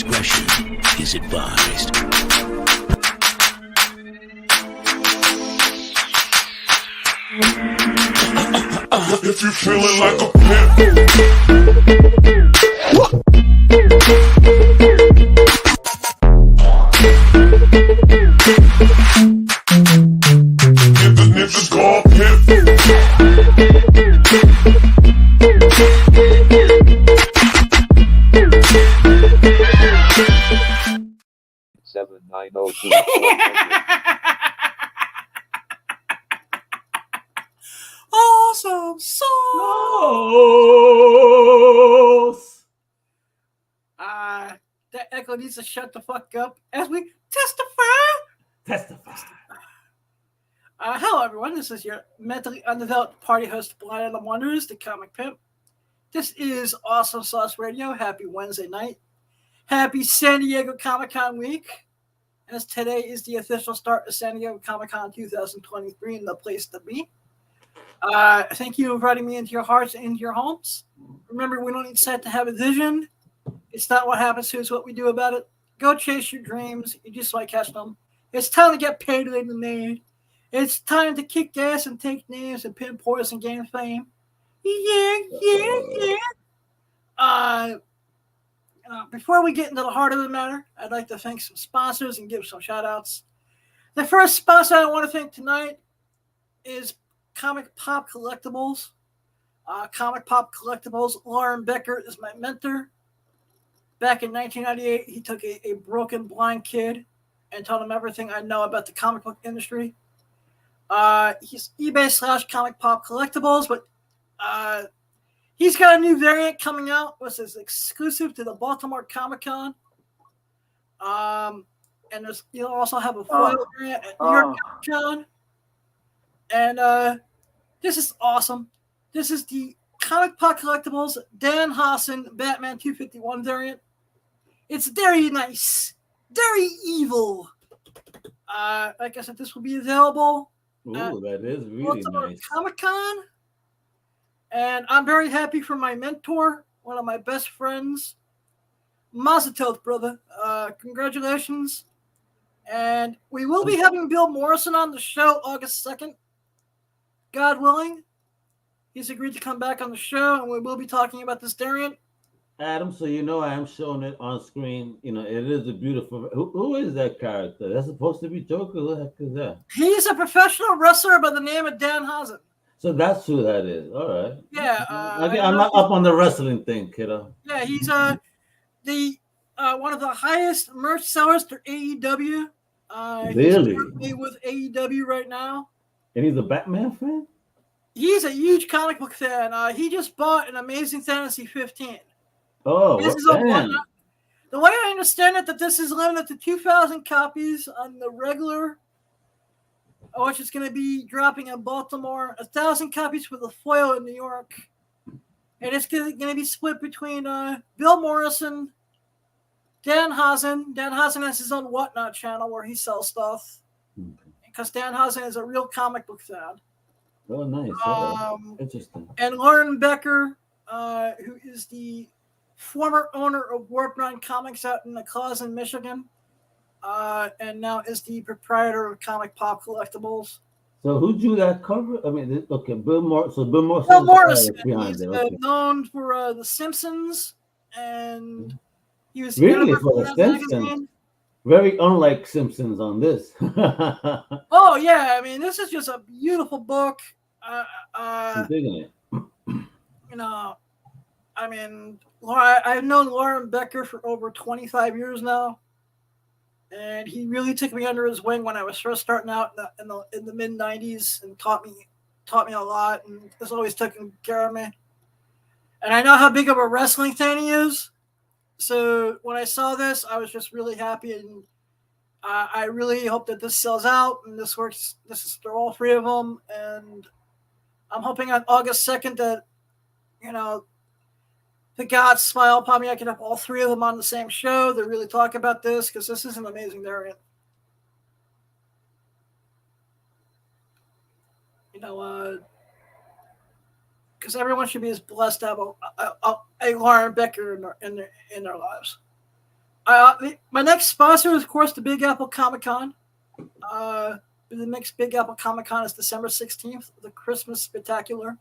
discretion is advised. If you feeling like a pimp, niggas gon' pimp. 7902. Awesome sauce. That echo needs to shut the fuck up as we testify. Hello, everyone. This is your mentally undeveloped party host, Blind and Wonders, the comic pimp. This is Awesome Sauce Radio. Happy Wednesday night. Happy San Diego Comic-Con week, as today is the official start of San Diego Comic-Con 2023 and the place to be. Thank you for inviting me into your hearts and into your homes. Remember, we don't need sight to have a vision. It's not what happens to us, what we do about it. Go chase your dreams. You just might catch them. It's time to get paid in the name. It's time to kick ass and take names and pin poison game fame. Yeah. Before we get into the heart of the matter, I'd like to thank some sponsors and give some shout outs. The first sponsor I want to thank tonight is Comic Pop Collectibles. Comic Pop Collectibles. Lauren Becker is my mentor. Back in 1998, he took a broken blind kid and taught him everything I know about the comic book industry. He's eBay / Comic Pop Collectibles, but he's got a new variant coming out, which is exclusive to the Baltimore Comic-Con. And you'll also have a foil variant at New York Comic-Con. And this is awesome. This is the Comic Pop Collectibles Dan Hassan Batman 251 variant. It's very nice, very evil. Like I said, this will be available. Ooh, that is really nice. Comic-Con. And I'm very happy for my mentor, one of my best friends, Mazel Tov, brother. Congratulations. And we will be having Bill Morrison on the show August 2nd. God willing. He's agreed to come back on the show, and we will be talking about this variant. Adam, so you know I am showing it on screen. You know, it is a beautiful... Who is that character? That's supposed to be Joker? What the heck is that? He's a professional wrestler by the name of Dan Hassan. So that's who that is. All right. Yeah. I'm not up on the wrestling thing, kiddo. Yeah, he's the one of the highest merch sellers for AEW. Really? He's with AEW right now. And he's a Batman fan? He's a huge comic book fan. He just bought an Amazing Fantasy 15. Oh, this is the way I understand it, that this is limited to 2,000 copies on the regular, which is going to be dropping in Baltimore, 1,000 copies for the foil in New York, and it's going to be split between Bill Morrison, Dan Hassan. Dan Hassan has his own Whatnot channel where he sells stuff, because Dan Hassan is a real comic book fan. Oh, nice. Interesting. And Lauren Becker, who is the former owner of Warp 9 Comics out in McCausland, Michigan, and now is the proprietor of Comic Pop Collectibles. So who drew that cover? I mean, okay, Bill Morrison. Bill Morrison. He's okay. known for The Simpsons, and he was really for The Simpsons. Magazine. Very unlike Simpsons on this. Oh yeah, I mean, this is just a beautiful book. I'm digging it. You know, I mean, I've known Lauren Becker for over 25 years now, and he really took me under his wing when I was first starting out in the mid 90s, and taught me a lot, and has always taken care of me. And I know how big of a wrestling fan he is. So when I saw this, I was just really happy, and I really hope that this sells out and this works. This is for all three of them, and I'm hoping on August 2nd that, you know, the gods smile upon me. I can have all three of them on the same show to really talk about this, because this is an amazing variant. You know, because everyone should be as blessed to have a Lauren Becker in their lives. My next sponsor is, of course, the Big Apple Comic Con. The next Big Apple Comic Con is December 16th, the Christmas Spectacular,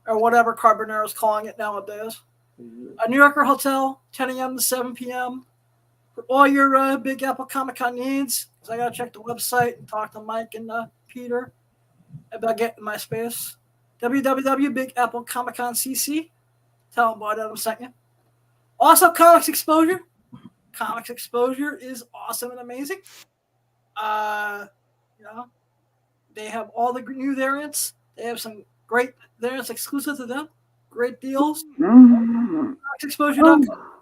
or whatever Carbonero is calling it nowadays. A New Yorker Hotel, 10 a.m. to 7 p.m. For all your Big Apple Comic Con needs. So I got to check the website and talk to Mike and Peter about getting my space. www.bigapplecomiccon.cc. Tell them about it, I'm sent you. Also, Comics Exposure. Comics Exposure is awesome and amazing. They have all the new variants. They have some great variants exclusive to them. Great deals. ComicsExposure.com.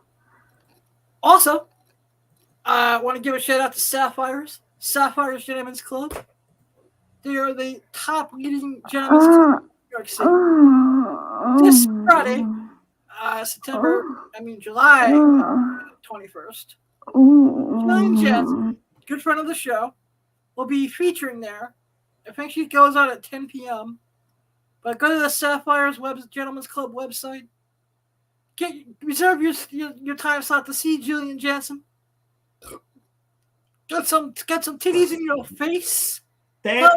Also, I want to give a shout out to Sapphires. Sapphires Gentlemen's Club. They are the top leading gentlemen's club in New York City. This Friday, July 21st, Jillian Jansen, good friend of the show, will be featuring there. I think she goes out at 10 p.m. But go to the Sapphires Gentlemen's Club website. Reserve your time slot to see Jillian Jansen. Get some titties in your face. Teta.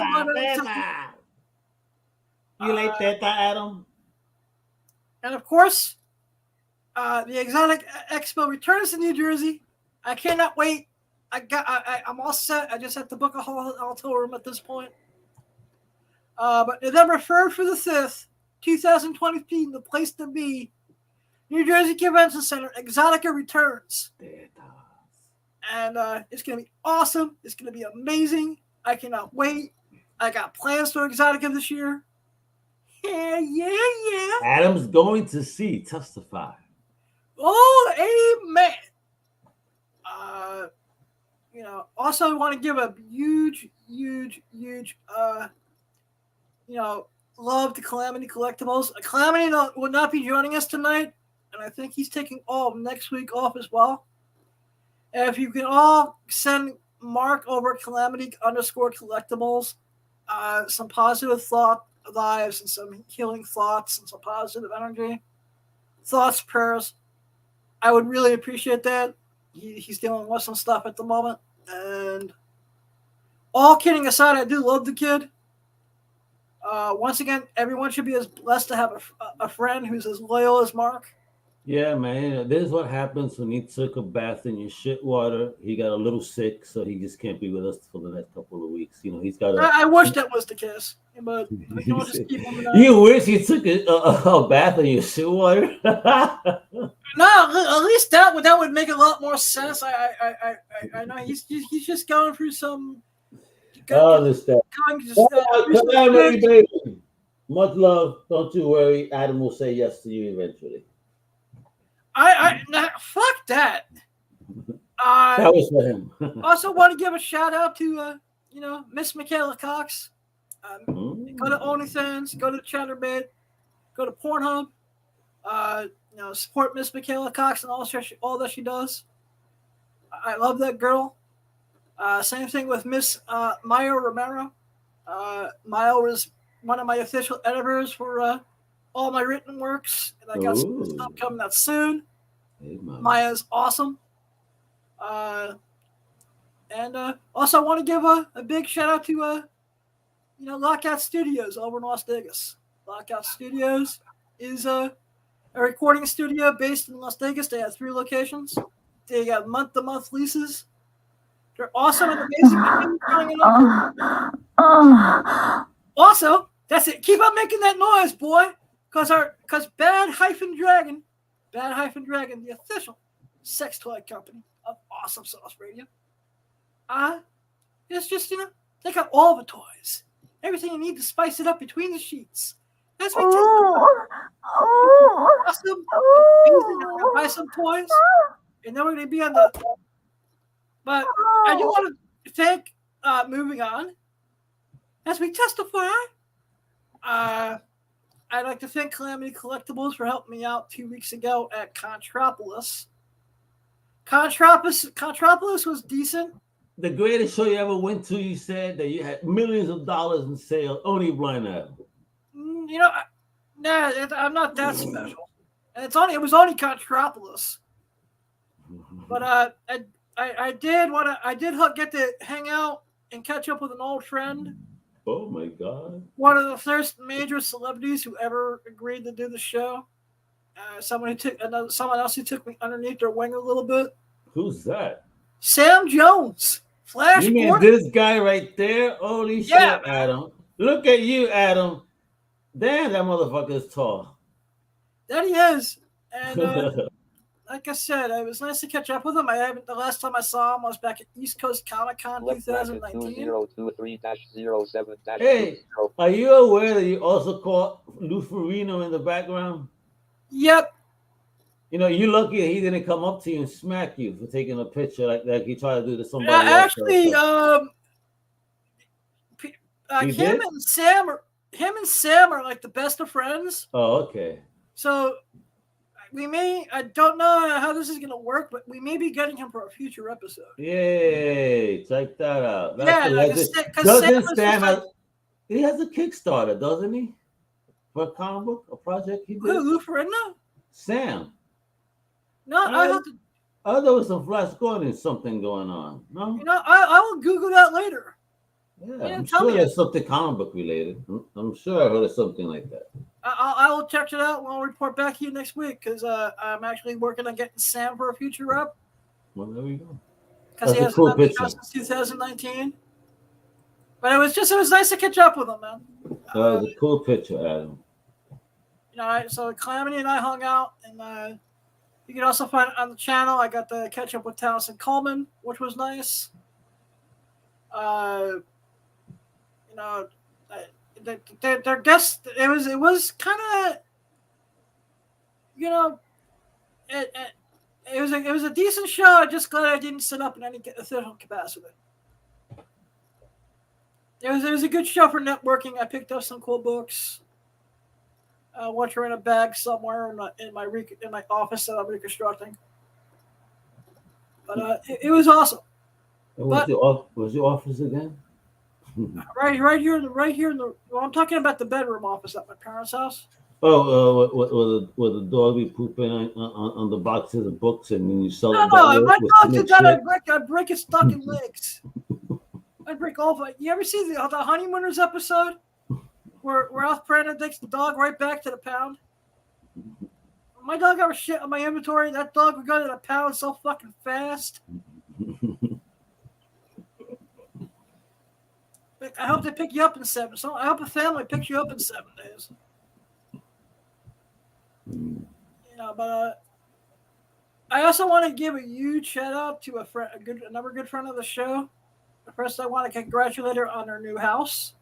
You like Teta, Adam? And of course, the Exotic Expo returns to New Jersey. I cannot wait. I'm all set. I just have to book a hotel room at this point. But November 3rd through the 5th, 2023, the place to be, New Jersey Convention Center, Exotica returns. And it's going to be awesome. It's going to be amazing. I cannot wait. I got plans for Exotica this year. Yeah. Adam's going to see Testify. Oh, amen. Also I want to give a huge, love to Calamity Collectibles. Calamity will not be joining us tonight, and I think he's taking all of next week off as well. And if you can all send Mark over at Calamity_Collectibles some positive thought vibes and some healing thoughts and some positive energy, thoughts, prayers, I would really appreciate that. He's dealing with some stuff at the moment. And all kidding aside, I do love the kid. Once again, everyone should be as blessed to have a friend who's as loyal as Mark. Yeah, man. This is what happens when he took a bath in your shit water. He got a little sick, so he just can't be with us for the next couple of weeks. He's got. I wish that was the case, but just keep him. You wish he took a bath in your shit water? No, at least that would make a lot more sense. I know he's just going through some. I understand. Baby. Much love. Don't you worry. Adam will say yes to you eventually. Fuck that. That was for him. Also want to give a shout out to Miss Michaela Cox. Go to OnlyFans, go to Chatterbait, go to Pornhub. Support Miss Michaela Cox and all that she does. I love that girl. Same thing with Miss Maya Romero. Maya was one of my official editors for all my written works, and I got some stuff coming out soon. Hey, Maya's awesome. And also I want to give a big shout out to Lockout Studios over in Las Vegas. Lockout Studios is a recording studio based in Las Vegas. They have 3 locations. They got month-to-month leases. They're awesome and amazing. Also, that's it. Keep on making that noise, boy. Because Bad-Dragon, the official sex toy company of Awesome Sauce Radio, it's just, they got all the toys. Everything you need to spice it up between the sheets. That's what awesome. Buy some toys. And then we're going to be on the... But I do want to thank, moving on, as we testify, I'd like to thank Calamity Collectibles for helping me out 2 weeks ago at Contropolis. Contropolis was decent. The greatest show you ever went to, you said that you had millions of dollars in sales, only blind Adam. I'm not that special. And it was only Contropolis. But I did get to hang out and catch up with an old friend. Oh my God! One of the first major celebrities who ever agreed to do the show. Someone else who took me underneath their wing a little bit. Who's that? Sam Jones, Flash You mean Gordon. this guy right there? Holy Yeah, shit, man. Adam! Look at you, Adam. Damn, that motherfucker is tall. That he is. And like I said, it was nice to catch up with him. The last time I saw him was back at East Coast Comic Con 2019. 2023-07- Hey, are you aware that you also caught Lou Ferrigno in the background? Yep. You know, you're lucky that he didn't come up to you and smack you for taking a picture like he tried to do to somebody else. Actually, He him did? and Sam are like the best of friends. Oh, okay. So I don't know how this is going to work, but we may be getting him for a future episode. Yay! Check that out. Because Sam he has a Kickstarter, doesn't he? For a comic book, a project he did. Lou Ferrigno? Sam. No, I have to. I thought there was some Flash Gordon something going on. No. You know, I will Google that later. Yeah, I'm sure there's something comic book related. I'm sure I heard of something like that. I will check it out and I'll report back to you next week because I'm actually working on getting Sam for a future rep. Well, there we go. Because he hasn't cool done the picture. show since 2019. But it was nice to catch up with him, man. That was a cool picture, Adam. You know, so Calamity and I hung out, and you can also find it on the channel. I got to catch up with Townsend Coleman, which was nice. You know, their guests. It was kind of, you know, it was a decent show. I'm just glad I didn't sit up in any official capacity. It was a good show for networking. I picked up some cool books. Which are in a bag somewhere in my office that I'm reconstructing. But it was awesome. Where's your office again? Right here in the. Well, I'm talking about the bedroom office at my parents' house. Oh, where the dog be pooping on the boxes of books, and then you sell it. No, my dog did that. I'd break its fucking legs. I'd break all of it. You ever see the Honeymooners episode where Ralph Prana takes the dog right back to the pound? My dog ever shit on my inventory? That dog would go to the pound so fucking fast. I hope they pick you up in 7. So I hope a family picks you up in 7 days. You know, but I also want to give a huge shout out to another good friend of the show. First, I want to congratulate her on her new house.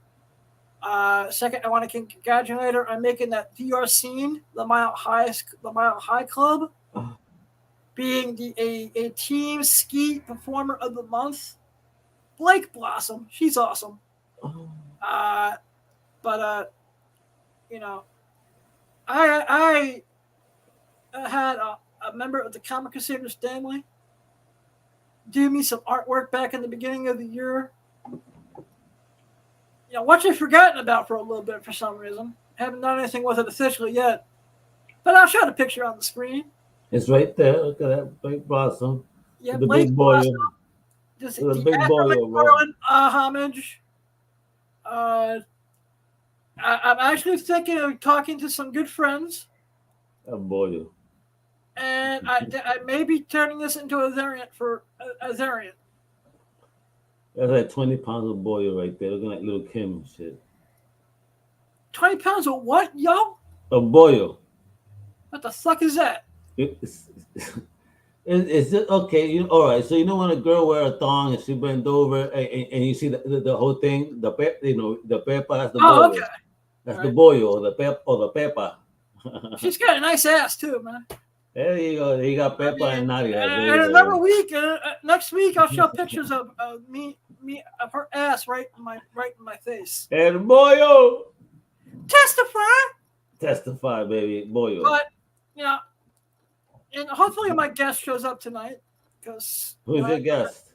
Second, I want to congratulate her on making that DR scene, the Mile High Club, being a team ski performer of the month. Blake Blossom, she's awesome. But you know, I had a member of the Comic Crusaders family do me some artwork back in the beginning of the year. You know, which I've forgotten about for a little bit for some reason. Haven't done anything with it officially yet. But I'll show the picture on the screen. It's right there. Look at that Blake Blossom. Yeah, the Blake big boy. Blossom. Just The the big boy. McFarlane homage. I'm actually thinking of talking to some good friends. That boy. And I may be turning this into a variant for a variant. That's like 20 pounds of boy right there. Looking like little Kim and shit. 20 pounds of what, yo? A boil. What the fuck is that? It's just okay. You all right? So you know when a girl wear a thong and she bend over and you see the whole thing, the pepa, that's the boil. Okay. That's All the right. boil or the pepa. She's got a nice ass too, man. There you go. You got Peppa and Nadia. And another week, next week, I'll show pictures of me of her ass right in my face. El boyo. Testify, baby, boyo. but you know, and hopefully my guest shows up tonight because Who's your guest?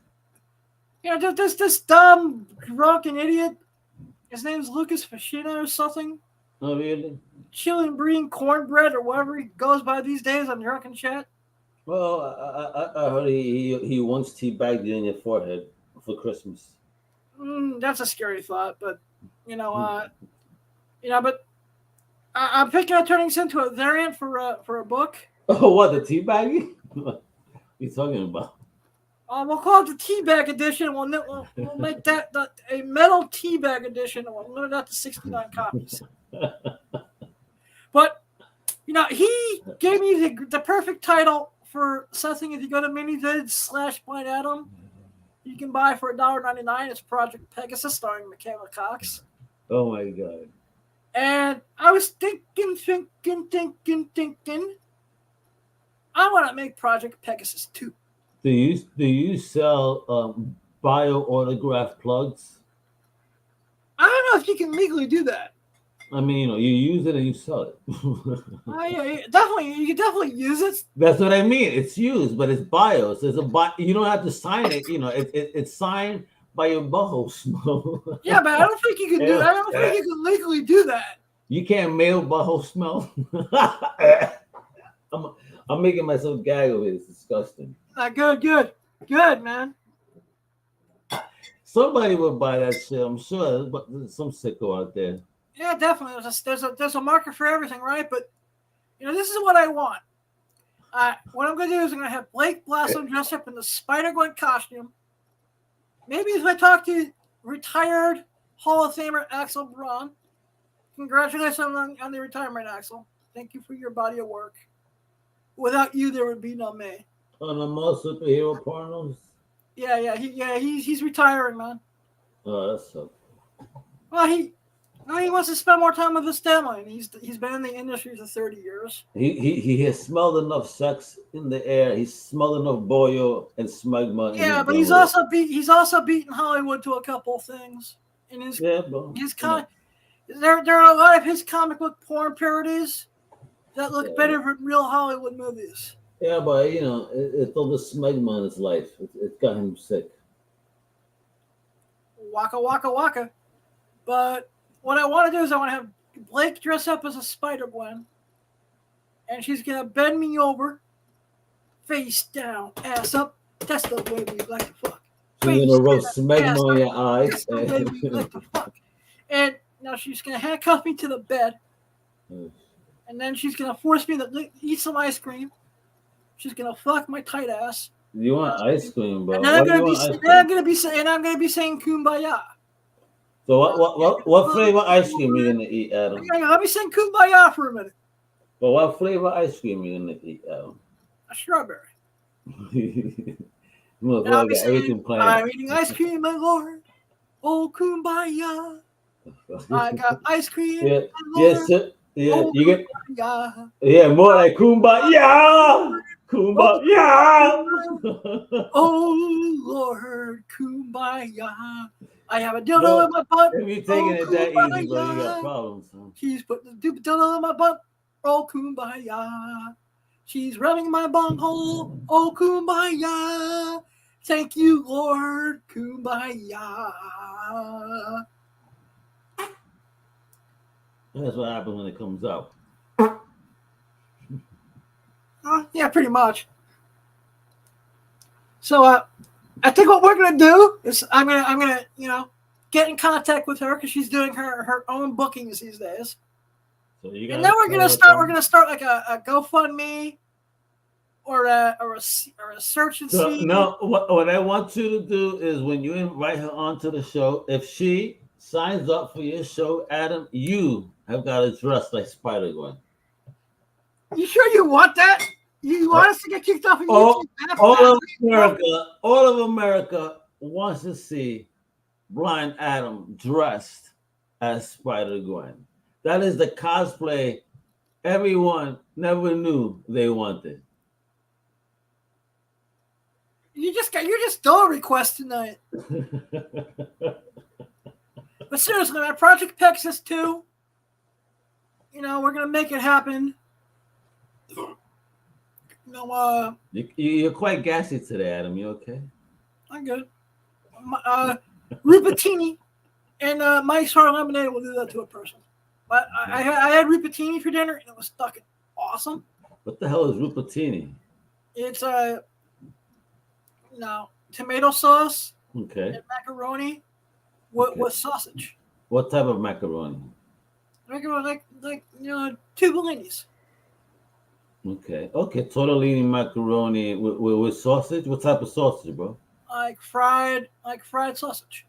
You know, this dumb drunken idiot. His name's Lucas Fashina or something. Oh really? Chili and Breen cornbread or whatever he goes by these days on Drunken Chat. Well, I heard he once teabagged you in your forehead for Christmas. That's a scary thought, but you know, but I'm thinking of turning this into a variant for a book. Oh, what the teabagging? What you talking about? We'll call it the teabag edition. We'll make that a metal teabag edition. And we'll limit that to 69 copies. But he gave me the perfect title for something. If you go to minivids/Blind Adam, you can buy for $1.99. It's Project Pegasus starring Michaela Cox. Oh my god! And I was thinking. I want to make Project Pegasus 2. Do you sell bio autograph plugs? I don't know if you can legally do that. I mean, you use it and you sell it. Yeah, definitely, you can definitely use it. That's what I mean. It's used, but it's bios. It's you don't have to sign it. It's signed by your butthole smell. Yeah, but I don't think you can do. I don't think you can legally do that. You can't mail butthole smell. I'm making myself gag over it. It's disgusting. Good, man. Somebody would buy that shit. I'm sure, but there's some sicko out there. Yeah, definitely. There's a market for everything, right? But this is what I want. What I'm going to do is I'm going to have Blake Blossom dress up in the Spider-Gwen costume. Maybe if I talk to retired Hall of Famer Axel Braun. Congratulations on the retirement, Axel. Thank you for your body of work. Without you, there would be no me. On the most superhero pornos? Yeah, he's retiring, man. Oh, that's so. Well, he wants to spend more time with his family, and he's been in the industry for 30 years. He has smelled enough sex in the air. He's smelled enough boil and smegma. Yeah, but he's also beaten Hollywood to a couple of things. In his there are a lot of his comic book porn parodies that look better than real Hollywood movies. Yeah, but it's all the smegma in his life. It got him sick. Waka waka waka. But what I want to do is I want to have Blake dress up as a Spider-Gwen, and she's gonna bend me over, face down, ass up. That's the way we like to fuck. She's gonna rub smegma on your eyes. That's the way we like to fuck. And now she's gonna handcuff me to the bed, and then she's gonna force me to eat some ice cream. She's gonna fuck my tight ass. You want ice cream, bro? And then I'm gonna be saying kumbaya. So what flavor ice cream you gonna eat, Adam? Okay, let me saying kumbaya for a minute. But what flavor ice cream you gonna eat, Adam? A strawberry. Look, And I'll be got saying, everything planned. I'm eating ice cream, my lord. Oh kumbaya. I got ice cream. Yeah, my lord. yeah, Oh, you get kumbaya. more like kumbaya, kumbaya. Oh Lord, kumbaya. I have a dildo in my butt. If you're taking it that easy, bro, you got problems. Huh? She's putting the dildo in my butt. Oh kumbaya. She's rubbing my bunghole. Oh kumbaya. Thank you, Lord. Kumbaya. That's what happens when it comes out. Yeah, pretty much. So I think what we're gonna do is I'm gonna get in contact with her because she's doing her own bookings these days. So and then we're gonna start like a GoFundMe or a search and see. No, what I want you to do is when you invite her onto the show, if she signs up for your show, Adam, you have got to dress like Spider-Gwen. You sure you want that? You want us to get kicked off of YouTube? YouTube? All of America wants to see Blind Adam dressed as Spider-Gwen. That is the cosplay everyone never knew they wanted. You're just doing requests tonight. But seriously, man, Project Pegasus 2, we're gonna make it happen. You're quite gassy today, Adam. You okay? I'm good. Rupatini and Mike's Hard Lemonade will do that to a person. But I had rupatini for dinner, and it was fucking awesome. What the hell is rupatini? It's no tomato sauce Okay. and macaroni Okay. with sausage. What type of macaroni? Macaroni like two bellinis. Okay. Okay. Tortellini macaroni with sausage. What type of sausage, bro? Like fried sausage.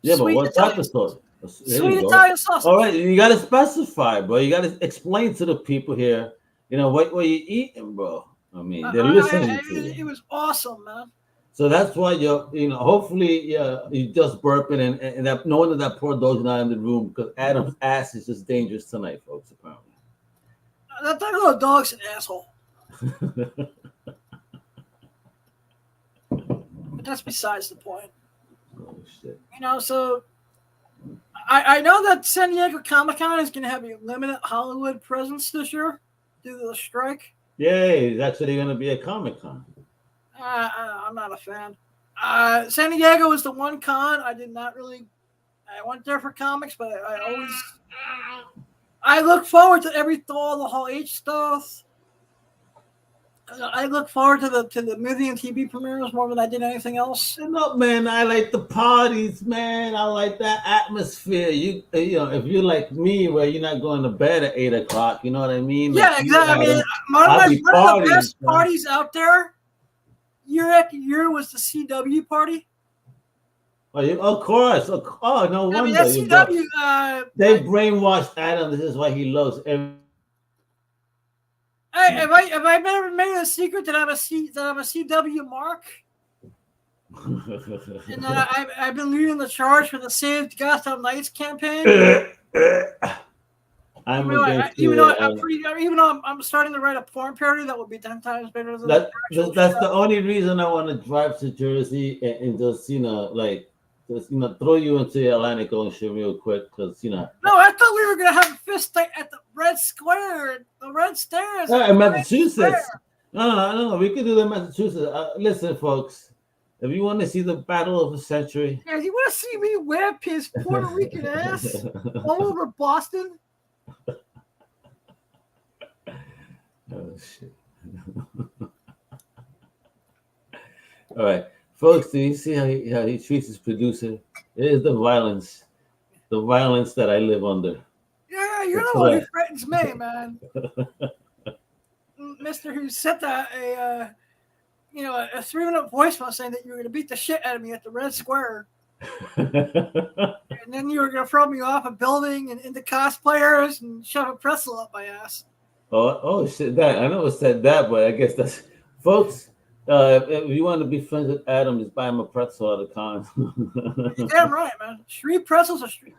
Yeah, but Sweet what type Italian of sausage. sausage? There you Sweet go. Italian All sausage. right, you got to specify, bro. You got to explain to the people here. What you eating, bro. I mean, they're listening to you. It was awesome, man. So that's why hopefully, yeah, you just burping and that knowing that poor dog's not in the room because Adam's ass is just dangerous tonight, folks. Apparently. That little dog's an asshole. But that's besides the point. Oh shit. So I know that San Diego Comic Con is going to have a limited Hollywood presence this year due to the strike. Yay! It's actually going to be a Comic Con. I'm not a fan. San Diego is the one con I did not really. I went there for comics, but I look forward to all the Hall H stuff. I look forward to the movie and TV premieres more than I did anything else. Look, man, I like the parties, man. I like that atmosphere. If you're like me, where you're not going to bed at 8 o'clock, you know what I mean? Yeah, like exactly. I mean, one of the best parties out there, year after year, was the CW party. Of course. Oh, no wonder. I mean, that CW. They brainwashed Adam. This is why he loves every. Hey, have I ever made a secret that I'm a CW mark? And I've been leading the charge for the Saved Gotham Knights campaign. Even though I'm starting to write a porn parody that will be 10 times better than that. That's the only reason I want to drive to Jersey and just throw you into the Atlantic Ocean real quick because No, I thought we were gonna have a fist fight at the Red Square, the Red Stairs. In Massachusetts. No. We could do that in Massachusetts. Listen, folks. If you want to see the battle of the century, yeah, you want to see me whip his Puerto Rican ass all over Boston? Oh shit! All right. Folks, do you see how he treats his producer? It is the violence that I live under. Yeah, you're the one who threatens me, man. Mister who sent a 3-minute voicemail saying that you were going to beat the shit out of me at the Red Square. And then you were going to throw me off a building and into cosplayers and shove a pretzel up my ass. Oh shit! That I know it said that, but I guess that's folks. If you want to be friends with Adam, just buy him a pretzel at a con. You're damn right, man. Street pretzels are street.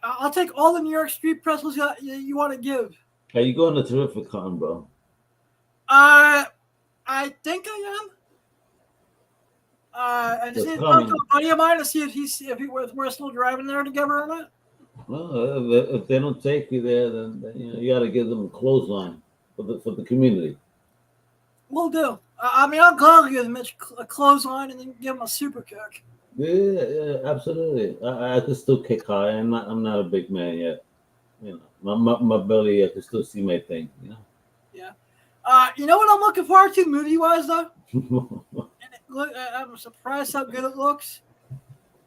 I'll take all the New York street pretzels you want to give. Are you going to Terrific Con, bro? I think I am. I just need to talk to a buddy of mine to see if we're still driving there together or not. Well, if they don't take you there, then you got to give them a clothesline for the community. Will do. I mean, I'll gladly give Mitch a clothesline and then give him a super kick. Yeah, absolutely. I could still kick high. I'm not a big man yet. My belly, I can still see my thing. Yeah. You know what I'm looking forward to movie-wise, though? I'm surprised how good it looks.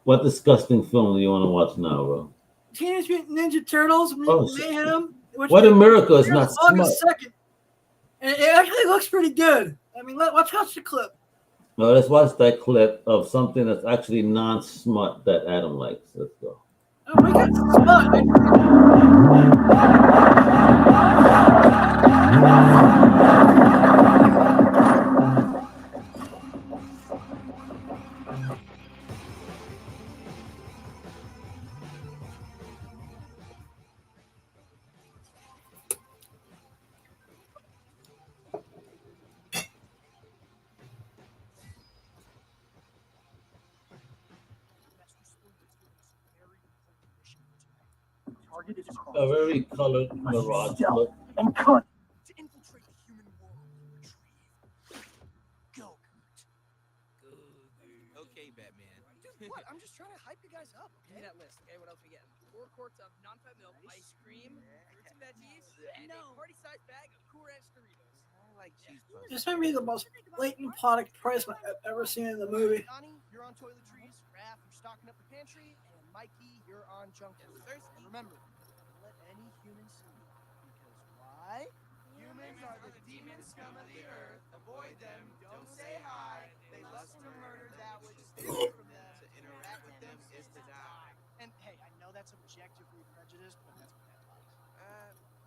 What disgusting film do you want to watch now, bro? Teenage Mutant Ninja Turtles, Mayhem. What a miracle! It's not August 2nd. And it actually looks pretty good. I mean, let's watch the clip. Well, let's watch that clip of something that's actually non-smut that Adam likes. Let's go. Oh, we got smut. A very colored mirage look. And cunt. To infiltrate the human world and retrieve. Go, Okay, Batman. Dude, what? I'm just trying to hype you guys up. Give me that list, okay? What else we getting? 4 quarts of non-fat milk, ice cream, fruits and veggies, and a party-sized bag of Cool Ranch Doritos. like cheeseburgers. This may be the most blatant product placement I've ever seen in the movie. Donnie, you're on toiletries. Raph, you're stocking up the pantry. And Mikey, you're on junk food. And remember, don't let any human see you. Because why? Humans are the demon scum of the earth. Avoid them. Don't say hi. They lust to murder that which is taken from them. To interact with them is to die. And hey, I know that's objectively prejudiced, but that's what that was.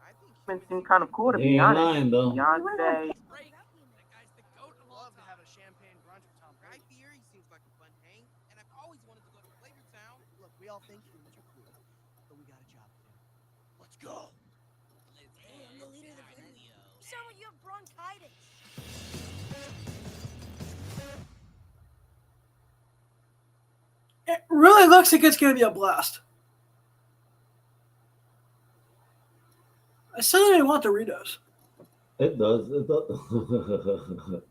I think Humans seem kind of cool, to He be ain't honest. lying though. Beyonce. Break. That guy's the goat of all Love to time. have a champagne brunch with Tom Guy Brady. Fieri seems like a fun hang, and I've always wanted to go to Flavor Town. Look, we all think humans are cool, but we got a job to do. Let's go. Hey, I'm the leader of the group. You sound like you have bronchitis. It really looks like it's going to be a blast. I suddenly want Doritos. It does. It does.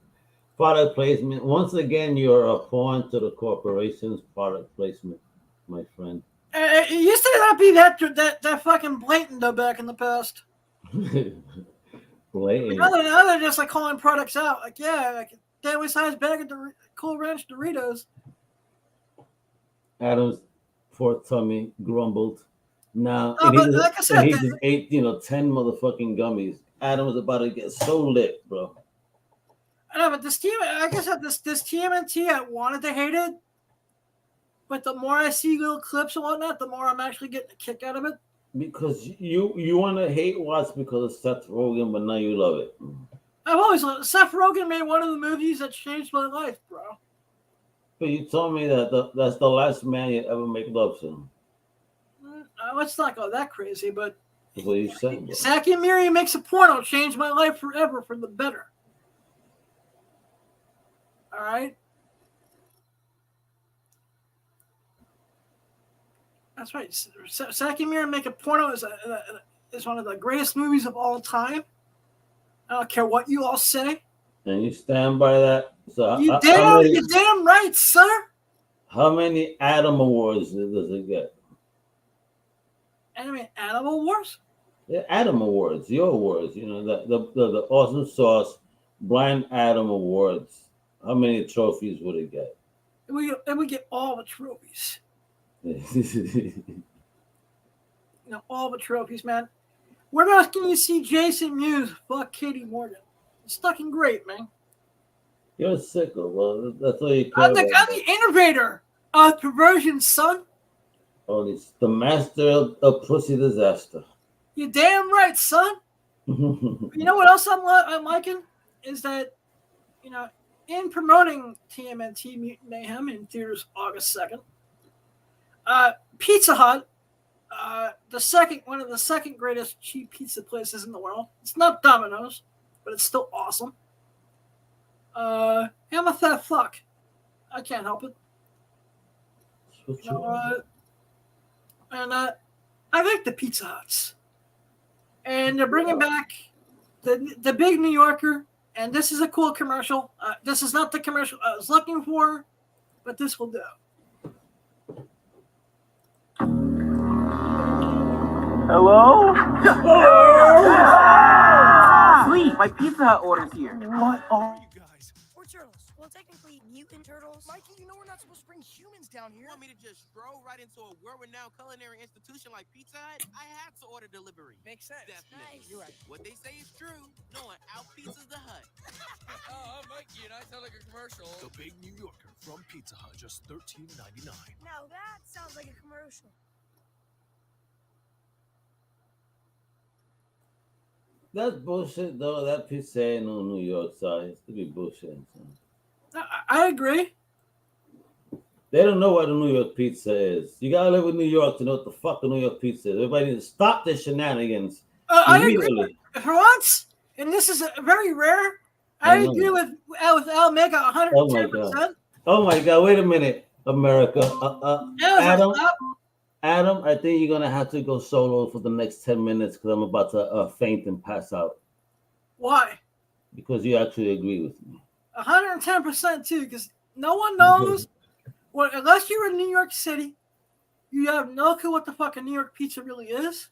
Product placement. Once again, you're a pawn to the corporation's product placement, my friend. It used to not be that fucking blatant though back in the past. Blatant. Now they're just like calling products out. Like, yeah, like daily size bag of Cool Ranch Doritos. Adam's poor tummy grumbled. Now, No, and but he just, like I said, and he just ate, 10 motherfucking gummies. Adam was about to get so lit, bro. I know, but this team, like I said, this TMNT, I wanted to hate it. But the more I see little clips and whatnot, the more I'm actually getting a kick out of it. Because you want to hate watch because of Seth Rogen, but now you love it. I've always loved it. Seth Rogen made one of the movies that changed my life, bro. But you told me that that's the last man you ever make love to. Let's not go that crazy, but That's what you said, bro. Saki Miri makes a porno changed my life forever for the better. All right? That's right. Saki Miri make a porno is one of the greatest movies of all time. I don't care what you all say. And you stand by that. So You damn right, sir. how many Adam Awards does it get? Anime Animal Wars? Yeah, Adam Awards, your awards. The Awesome Sauce Blind Adam Awards. How many trophies would it get? And we get all the trophies. All the trophies, man. Where else can you see Jason Mewes fuck Katie Morgan? It's fucking great, man. You're a sicko, well, that's all you care I'm about. the innovator of perversion, son. Oh, he's the master of pussy disaster. You damn right, son. You know what else I'm liking? Is that, in promoting TMNT Mutant Mayhem in theaters August 2nd, Pizza Hut, one of the second greatest cheap pizza places in the world. It's not Domino's, but it's still awesome. I'm a fat fuck. I can't help it. And I like the Pizza Huts. And they're bringing back the Big New Yorker. And this is a cool commercial. This is not the commercial I was looking for, but this will do. Hello? Sweet, my Pizza Hut order's here. What are You guys. We're turtles. Well, technically, mutant turtles. Mikey, you know we're not supposed to bring humans down You here. want me to just stroll right into a world-renowned culinary institution like Pizza Hut? I had to order delivery. Makes sense. Definitely. Nice. You're right. What they say is true. No one out-pizzas the Hut. Oh, I'm Mikey, and I sound like a commercial. The Big New Yorker from Pizza Hut, just $13.99. Now that sounds like a commercial. That's bullshit, though. That pizza ain't on New York side. It's to be bullshit. I agree. They don't know what a New York pizza is. You gotta live in New York to know what the fuck a New York pizza is. Everybody needs to stop their shenanigans. I agree. Immediately. For once, and this is very rare, I agree with Al Mega 110%. Oh my god! Wait a minute, America. Adam, I think you're gonna have to go solo for the next 10 minutes because I'm about to faint and pass out. Why? Because you actually agree with me. 110% too, because no one knows. Well, unless you're in New York City, you have no clue what the fuck a New York pizza really is.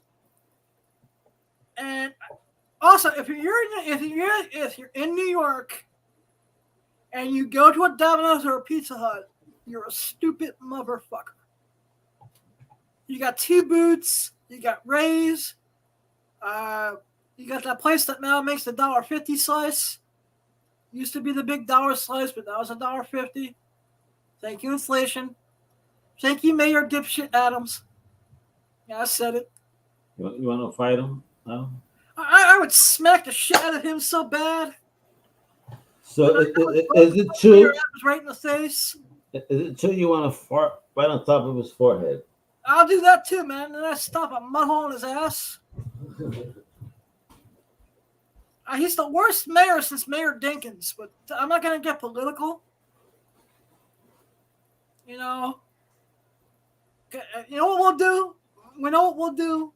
And Also, if you're in New York and you go to a Domino's or a Pizza Hut, you're a stupid motherfucker. You got Two Boots, you got Ray's, you got that place that now makes the $1.50 slice. Used to be the big dollar slice, but now it's $1.50. Thank you, inflation. Thank you, Mayor Dipshit Adams. Yeah, I said it. You want to fight him? No? I would smack the shit out of him so bad. So is it true? Right in the face. Is it true you want to fart right on top of his forehead? I'll do that too, man. And I stop a mud hole in his ass. He's the worst mayor since Mayor Dinkins, but I'm not going to get political. You know what we'll do? We know what we'll do.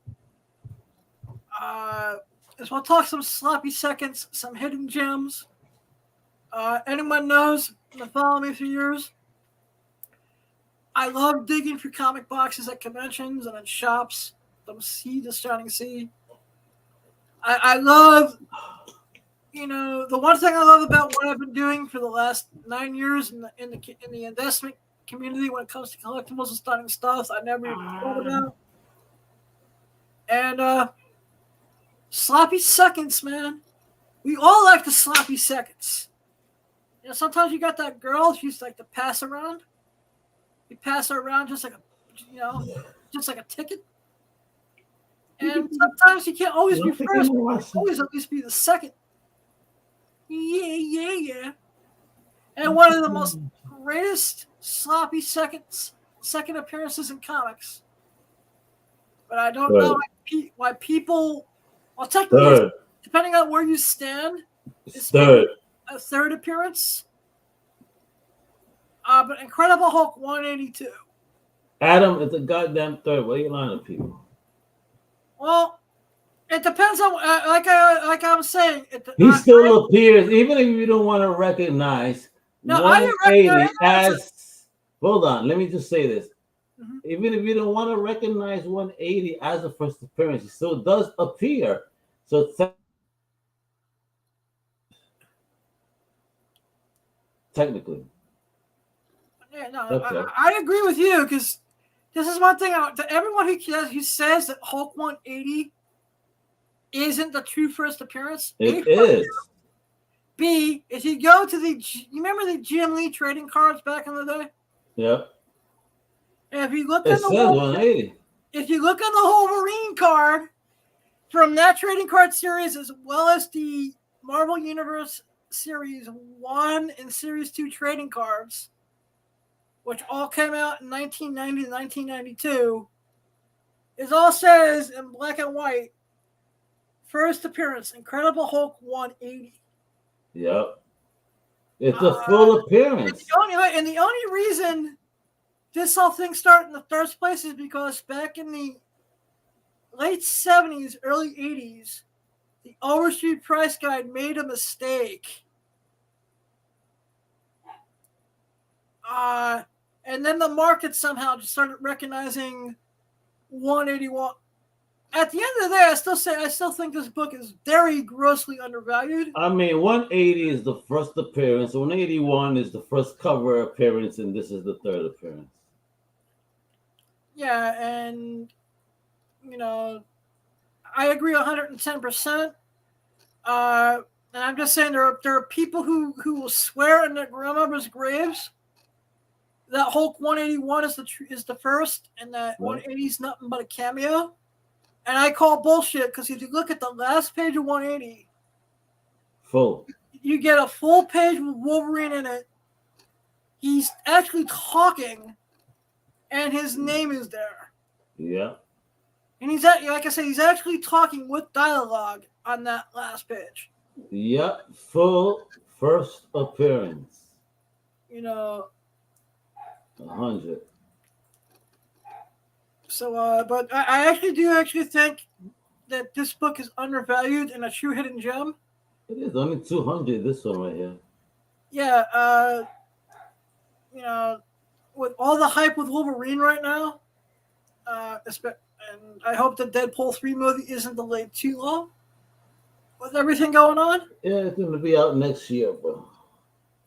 Is we'll talk some sloppy seconds, some hidden gems. Anyone knows, been following me for years. I love digging through comic boxes at conventions and in shops. The shining sea. I love, the one thing I love about what I've been doing for the last 9 years in the investment community when it comes to collectibles and stunning stuff I never even thought about. And sloppy seconds, man. We all like the sloppy seconds. Sometimes you got that girl, she's like to pass around. You pass her around just like a ticket. And sometimes you can't always be first, but always at least be the second. Yeah. And one of the most greatest sloppy second appearances in comics. But I don't know why people, well, technically, depending on where you stand, it's a third appearance. But Incredible Hulk 182. Adam, it's a goddamn third. What are you lying to people? Well, it depends on, like I was saying. He still appears, even if you don't want to recognize 180 as. Hold on, let me just say this. Mm-hmm. Even if you don't want to recognize 180 as a first appearance, he still does appear. So technically. Yeah, no, okay. I agree with you because this is one thing to everyone who says that Hulk 180 isn't the true first appearance. It is. B, if you go to you remember the Jim Lee trading cards back in the day? Yep. And if you look at the Wolverine card from that trading card series, as well as the Marvel Universe Series 1 and Series 2 trading cards, which all came out in 1990 to 1992, it all says in black and white, first appearance, Incredible Hulk 180. Yep. It's a full appearance. And the only reason this whole thing started in the first place is because back in the late 70s, early 80s, the Overstreet Price Guide made a mistake. And then the market somehow just started recognizing 181. At the end of the day, I still think this book is very grossly undervalued. I mean, 180 is the first appearance. 181 is the first cover appearance, and this is the third appearance. Yeah, and I agree 110%. And I'm just saying there are people who will swear in their grandmother's graves that Hulk 181 is the first, and that 180 is nothing but a cameo. And I call bullshit because if you look at the last page of 180, you get a full page with Wolverine in it. He's actually talking, and his name is there. Yeah. And like I said, he's actually talking with dialogue on that last page. Yep, full first appearance. 100. So, but I actually think that this book is undervalued and a true hidden gem. It is only 200. This one right here. Yeah, with all the hype with Wolverine right now, and I hope the Deadpool 3 movie isn't delayed too long. with everything going on. Yeah, it's gonna be out next year, bro.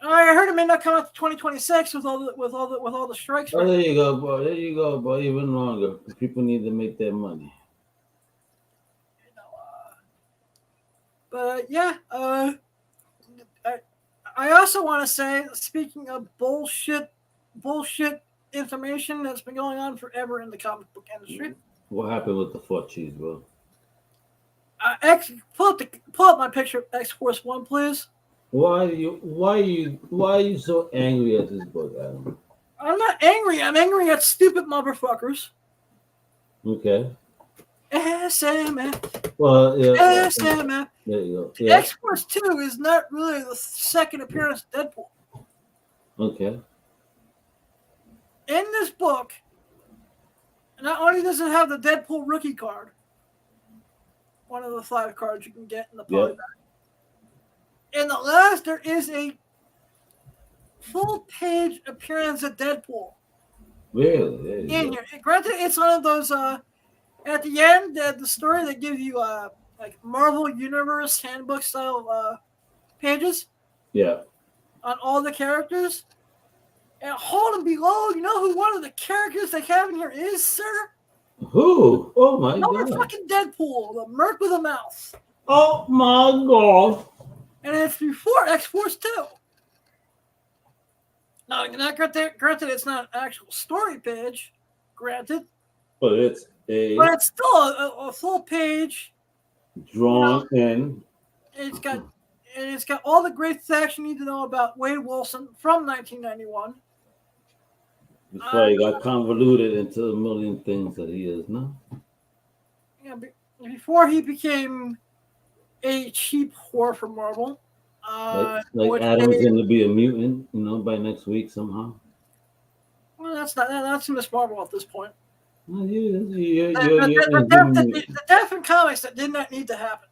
I heard it may not come out to 2026 with all the strikes. Oh, Right there you go, bro. There you go, bro. Even longer. People need to make their money. But yeah, I also want to say, speaking of bullshit information that's been going on forever in the comic book industry. What happened with the 4 cheese, bro? Pull up my picture of X Force One, please. Why are you so angry at this book, Adam? I'm not angry. I'm angry at stupid motherfuckers. Okay. SMF. Well, yeah. SMF. There you go. Yeah. X Force 2 is not really the second appearance of Deadpool. Okay. In this book, not only does it have the Deadpool rookie card, one of the 5 cards you can get in the polyback. In the last, there is a full-page appearance of Deadpool. Really? In here. Granted, it's one of those, at the end, the story that gives you, like Marvel Universe handbook style pages. Yeah. On all the characters. And holding below, you know who one of the characters they have in here is, sir? Who? Oh my god. Fucking Deadpool, the merc with a mouth. Oh my god. And it's before X-Force 2. Now, granted, it's not an actual story page, granted. But it's still a full page. Drawn in. It's got all the great facts you need to know about Wade Wilson from 1991. Before he got convoluted into a million things that he is now. Yeah, before he became a cheap whore for Marvel. Like Adam's going to be a mutant, by next week somehow. Well, that's Miss Marvel at this point. Well, the death in comics that did not need to happen.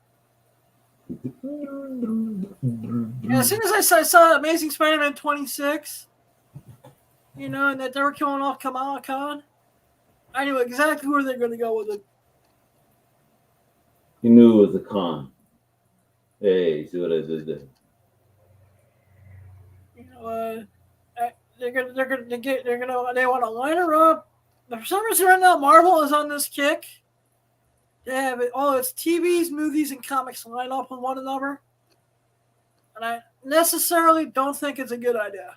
Yeah, as soon as I saw Amazing Spider-Man 26, and that they were killing off Kamala Khan, I knew exactly where they're going to go with it. You knew it was a con. Hey, see what I did there? They want to line her up. But for some reason right now, Marvel is on this kick. They have all its TVs, movies, and comics line up with one another. And I necessarily don't think it's a good idea.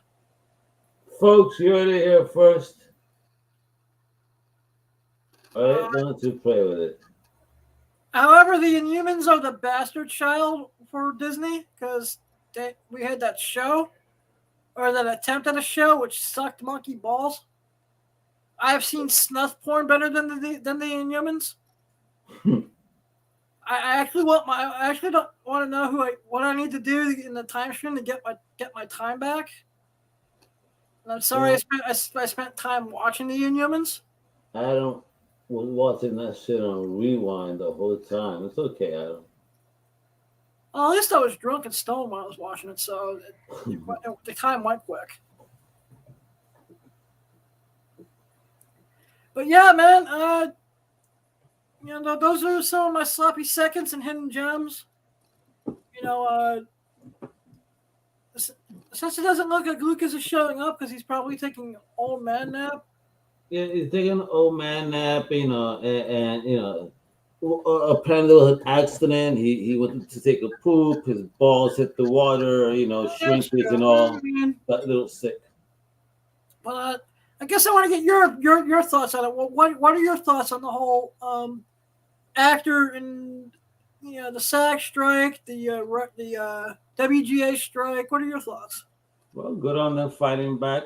Folks, you heard it here first. All right, don't you play with it. However, the Inhumans are the bastard child for Disney because we had that show, or that attempt at a show, which sucked monkey balls. I've seen snuff porn better than the Inhumans. I actually don't want to know what I need to do in the time stream to get my time back. And I'm sorry I spent time watching the Inhumans. Adam was watching that shit on rewind the whole time. It's okay, Adam. Well, at least I was drunk and stoned when I was watching it, so the time went quick. But yeah, man, those are some of my sloppy seconds and hidden gems. Since it doesn't look like Lucas is showing up because he's probably taking an old man nap. Yeah, he's taking an old man nap, and apparently there was an accident. He went to take a poop. His balls hit the water. Shrinkage and all. Got a little sick. But I guess I want to get your thoughts on it. What are your thoughts on the whole actor and the SAG strike, the WGA strike? What are your thoughts? Well, good on them fighting back.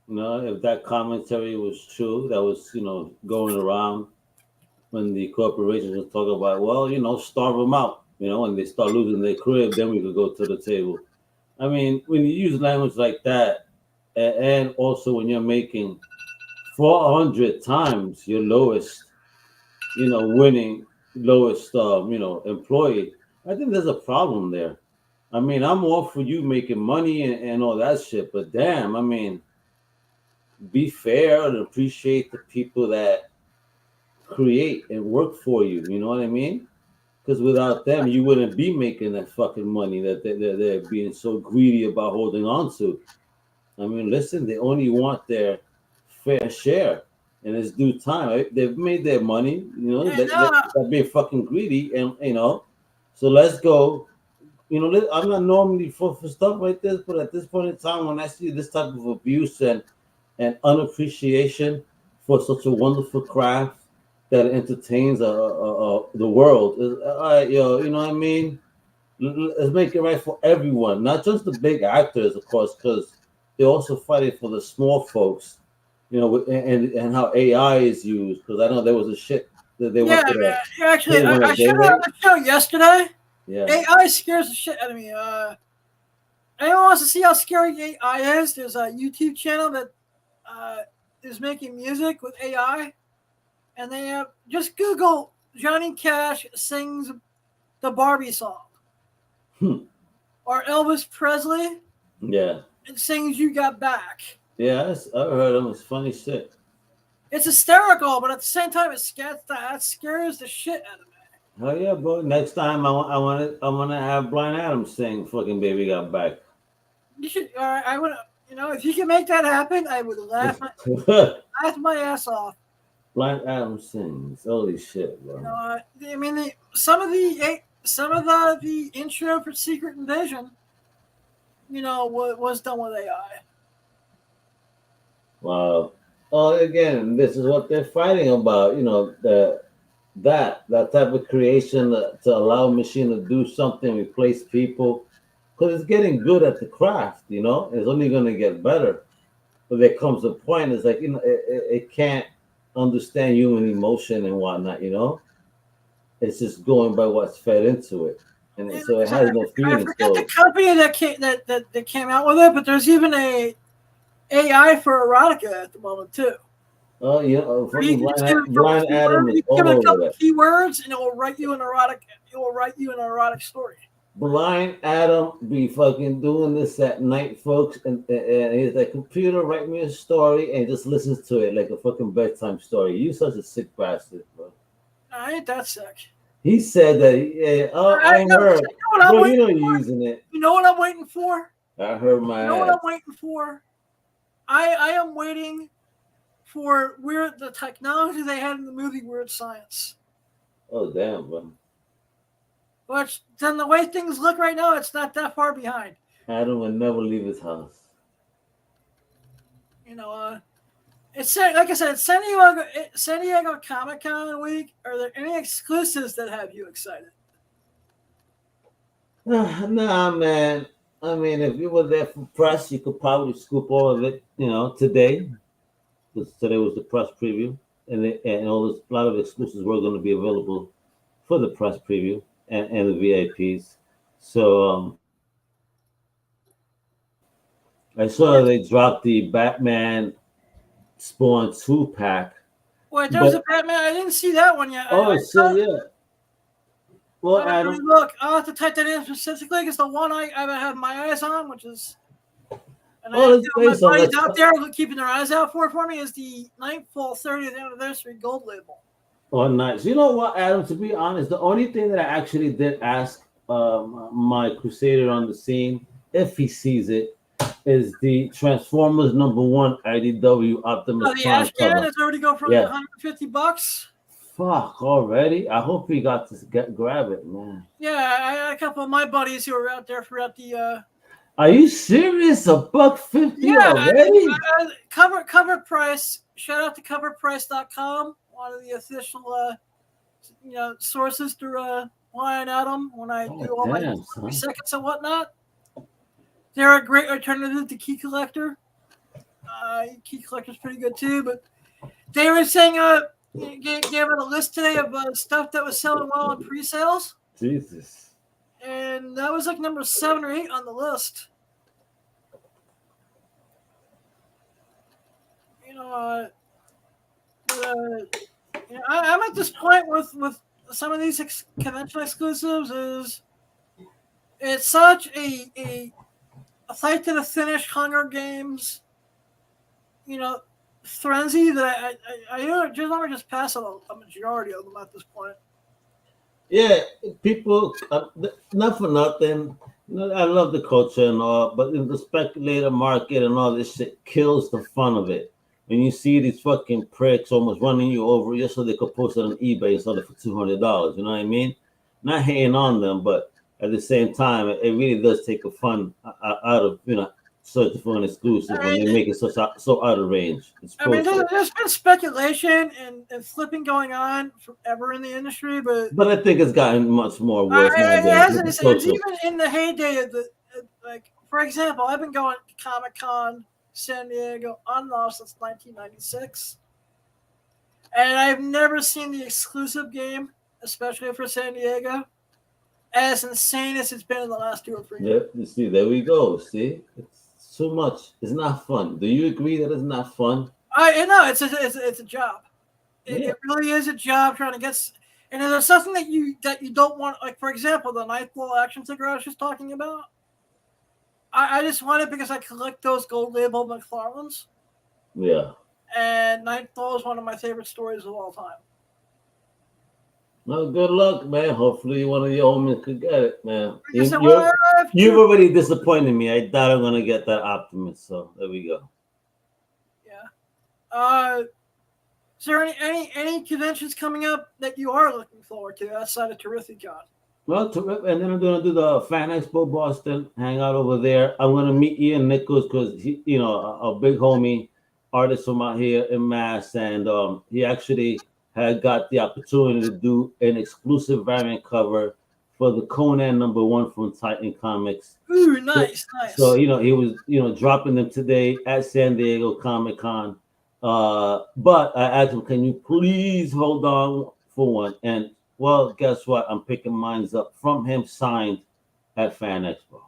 If that commentary was true, that was going around when the corporations was talking about, starve them out. When they start losing their crib, then we could go to the table. I mean, when you use language like that, and also when you're making 400 times your lowest, winning lowest, employee, I think there's a problem there. I mean, I'm all for you making money and all that shit, but damn, I mean, be fair and appreciate the people that create and work for you. You know what I mean? Because without them, you wouldn't be making that fucking money that they're being so greedy about holding on to. I mean, listen, they only want their fair share, and it's due time. Right? They've made their money, you know. And They're being fucking greedy, and you know. So let's go. You know, I'm not normally for stuff like this, but at this point in time, when I see this type of abuse and unappreciation for such a wonderful craft that entertains the world, all right, yo, you know what I mean? Let's make it right for everyone, not just the big actors, of course, because they're also fighting for the small folks, you know, and how AI is used. Because I know there was a shit that they yeah, wanted man. to Actually, they wanted I to showed it on daybreak. the show yesterday. Yeah. AI scares the shit out of me. Anyone wants to see how scary AI is? There's a YouTube channel that is making music with AI, and they have just Google Johnny Cash sings the Barbie song, or Elvis Presley Yeah. sings "You Got Back." Yeah, I heard them. It's funny shit. It's hysterical, but at the same time, that scares the shit out of me. Oh yeah, bro. Next time I want to have Blind Adam sing "Fucking Baby Got Back." You should. I would. You know, if you can make that happen, I would laugh my ass off. Blind Adam sings. Holy shit, bro. You know, I mean, some of the intro for Secret Invasion, you know, was done with AI. Wow. Oh, again, this is what they're fighting about. You know, that type of creation to allow a machine to do something, replace people, because it's getting good at the craft. You know, it's only going to get better. But there comes a point. It's like, you know, it can't understand human emotion and whatnot. You know, it's just going by what's fed into it, and so it has no I feeling. forget the So, company that came out with it, but there's even a AI for erotica at the moment too. oh, you know, You fucking can just give it a couple Blind Adam keywords. is You can all give it a over couple that. keywords, and it will write you an erotic. It will write you an erotic story. Blind Adam be fucking doing this at night, folks, and he's like, computer, write me a story, and just listens to it like a fucking bedtime story. You such a sick bastard, bro. I ain't that sick. He said that. I You know heard, what I'm bro. You know waiting you're for? using it. You know what I'm waiting for? I heard my You know what ass. I'm waiting for? I am waiting for the technology they had in the movie Weird Science. Oh damn, bro. Which then the way things look right now, it's not that far behind. Adam would never leave his house. You know, it's like I said, San Diego Comic Con week. Are there any exclusives that have you excited? Nah, man. I mean, if you were there for press, you could probably scoop all of it. You know, today. Because today was the press preview, and all this, a lot of exclusives were going to be available for the press preview and the VIPs. So I saw they dropped the Batman Spawn 2 pack. Wait, there was a But Batman. I didn't see that one yet. oh shit, yeah. Well, I didn't really Adam, look. I'll have to type that in specifically because the one I have my eyes on, which is, and I it's my based on buddies that. out there keeping their eyes out for me, is the Nightfall 30th anniversary gold label. Oh, nice. You know what, Adam? To be honest, the only thing that I actually did ask my Crusader on the scene, if he sees it, is the Transformers #1 IDW Optimus Oh, the Prime Afghan cover. is already going for Yeah. $150. Fuck already. I hope he got to grab it, man. Yeah, I had a couple of my buddies who were out there throughout the. Are you serious? $150 already? Cover price. Shout out to coverprice.com, one of the official sources through Lion Adam when I do all my 3 seconds and whatnot. They're a great alternative to Key Collector. Key Collector's pretty good too, but they were saying gave it a list today of stuff that was selling well on pre-sales. Jesus. And that was like number 7 or 8 on the list. You know, I'm at this point with some of these convention exclusives is it's such a fight to the finish Hunger Games, frenzy that I just want to just pass on a majority of them at this point. Yeah, people, not for nothing. You know, I love the culture and all, but in the speculator market and all this shit kills the fun of it. When you see these fucking pricks almost running you over just so they could post it on eBay and sell it for $200, you know what I mean? Not hating on them, but at the same time, it really does take the fun out of searching for an exclusive I when mean, they make it so out of range. It's I mean, bullshit. there's been speculation and flipping going on forever in the industry, but But I think it's gotten much more worse it nowadays with hasn't. the It's social. even in the heyday of the like. For example, I've been going to Comic Con San Diego on and off since 1996, and I've never seen the exclusive game, especially for San Diego, as insane as it's been in the last 2 or 3 years. Yep, you see, there we go. See, it's too much. It's not fun. Do you agree that it's not fun? I know it's a job. Yeah. It really is a job trying to get. And if there's something that you don't want, like for example, the Nightfall action figure I was just talking about. I just want it because I collect those gold label McFarlanes, Yeah. and Nightfall is one of my favorite stories of all time. Well, good luck, man. Hopefully, one of your homies could get it, man. Like I said, well, I have You've two. already disappointed me. I thought I'm gonna get that Optimus. So there we go. Yeah. Is there any conventions coming up that you are looking forward to outside of Terrificon? Well, and then I'm gonna do the Fan Expo Boston, hang out over there. I'm gonna meet Ian Nichols because he, a big homie artist from out here in Mass, and he actually had got the opportunity to do an exclusive variant cover for the Conan #1 from Titan Comics. Ooh, So, nice, nice. so he was dropping them today at San Diego Comic Con. But I asked him, "Can you please hold on for one?" And well, guess what? I'm picking mines up from him signed at Fan Expo.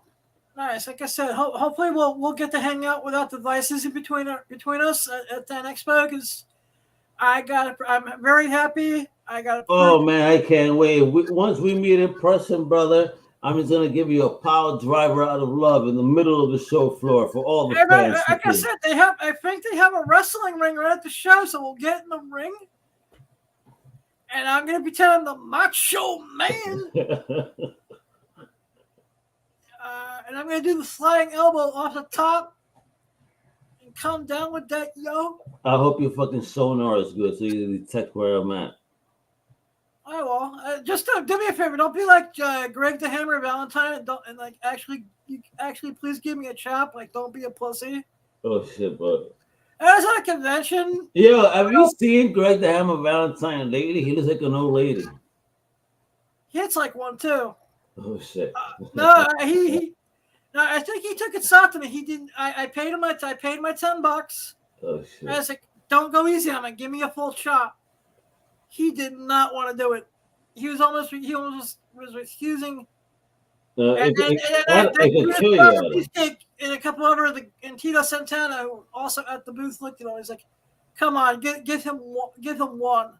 Nice. Like I said, hopefully we'll get to hang out without devices in between us at that expo because I'm very happy. I got a Oh man, I can't wait. Once we meet in person, brother, I'm just gonna give you a power driver out of love in the middle of the show floor for all the fans to Like I see. said, I think they have a wrestling ring right at the show, so we'll get in the ring, and I'm gonna pretend I'm the Macho Man, and I'm gonna do the flying elbow off the top and come down with that yo. I hope your fucking sonar is good so you detect where I'm at. I will. Just do me a favor. Don't be like Greg the Hammer Valentine, and like actually please give me a chop. Like, don't be a pussy. Oh shit, bro. I was at a convention. Yo, have you seen Greg the Hammer Valentine lately? He looks like an old lady. He hits like one too. Oh shit. No, I think he took it soft to me. He didn't. I paid him. I paid my $10. Oh shit. I was like, "Don't go easy on me. Give me a full chop." He did not want to do it. He almost was refusing. It could kill you. And a couple over and Tito Santana, who also at the booth, looked at him. He's like, "Come on, give him one."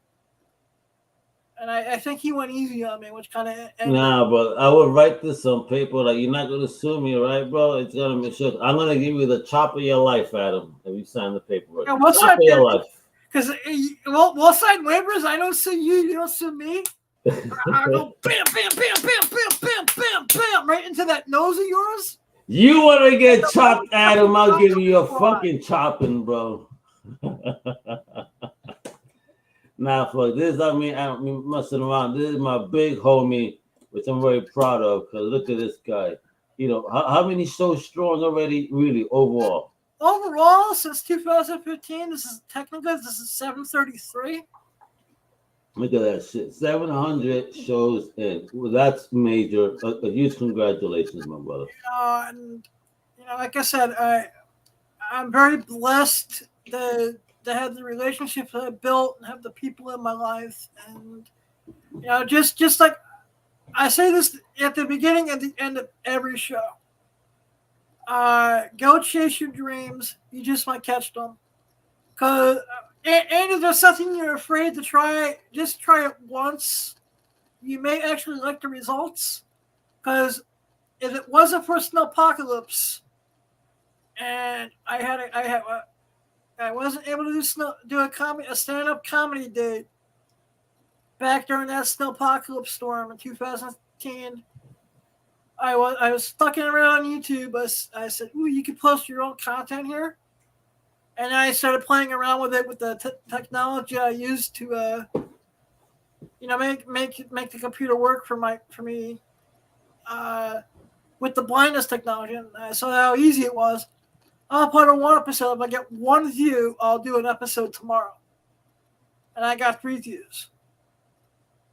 And I think he went easy on me, which kind of Nah, bro. I would write this on paper. Like, you're not gonna sue me, right, bro? It's gonna be sure. I'm gonna give you the chop of your life, Adam. If you sign the paperwork. Yeah, what's chop of your life. Because we'll sign waivers. I don't sue you. You don't sue me. I go bam, bam, bam, bam, bam, bam, bam, bam, right into that nose of yours. You want to get chopped, Adam? I'll give you a fucking chopping, bro. Nah, fuck this. I don't mean messing around. This is my big homie, which I'm very proud of. Cause look at this guy. How many shows strong already? Really overall. Overall, since 2015, this is 733. Look at that shit. 700 shows in. Well, that's major. A huge congratulations, my brother. And like I said, I'm very blessed to have the relationships that I built and have the people in my life. And just like I say this at the beginning and the end of every show. Go chase your dreams. You just might catch them. And if there's something you're afraid to try, just try it once. You may actually like the results. Because if it wasn't for Snowpocalypse, and I wasn't able to do a stand-up comedy date back during that snowpocalypse storm in 2010. I was fucking around on YouTube. I said, "Ooh, you can post your own content here," and I started playing around with it with the technology I used to, make the computer work for me with the blindness technology. And I saw how easy it was. I'll put on one episode. If I get one view, I'll do an episode tomorrow. And I got 3 views.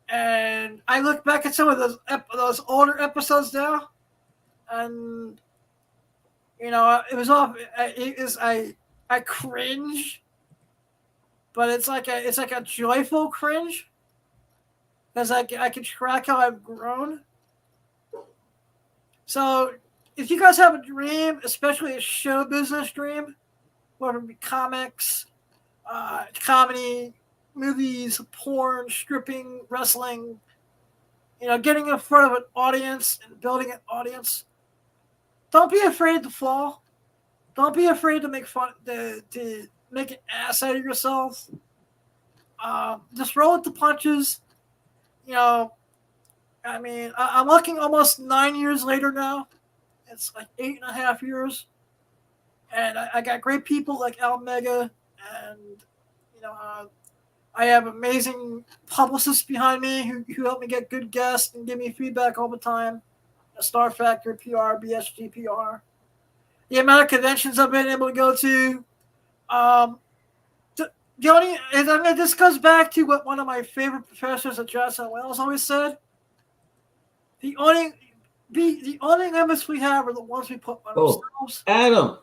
And I look back at some of those older episodes now, and it was off. I cringe, but it's like a joyful cringe, because I can track how I've grown. So if you guys have a dream, especially a show business dream, whether it be comics, comedy, movies, porn, stripping, wrestling, getting in front of an audience and building an audience, don't be afraid to fall. Don't be afraid to make fun, to make an ass out of yourself. Just roll with the punches. I'm looking almost 9 years later now. It's like 8.5 years. And I got great people like Al Mega, and, I have amazing publicists behind me who help me get good guests and give me feedback all the time. Star Factor, PR, BSG, PR. The amount of conventions I've been able to go to. This goes back to what one of my favorite professors at Johnson Wales always said. The only limits we have are the ones we put on ourselves. Adam,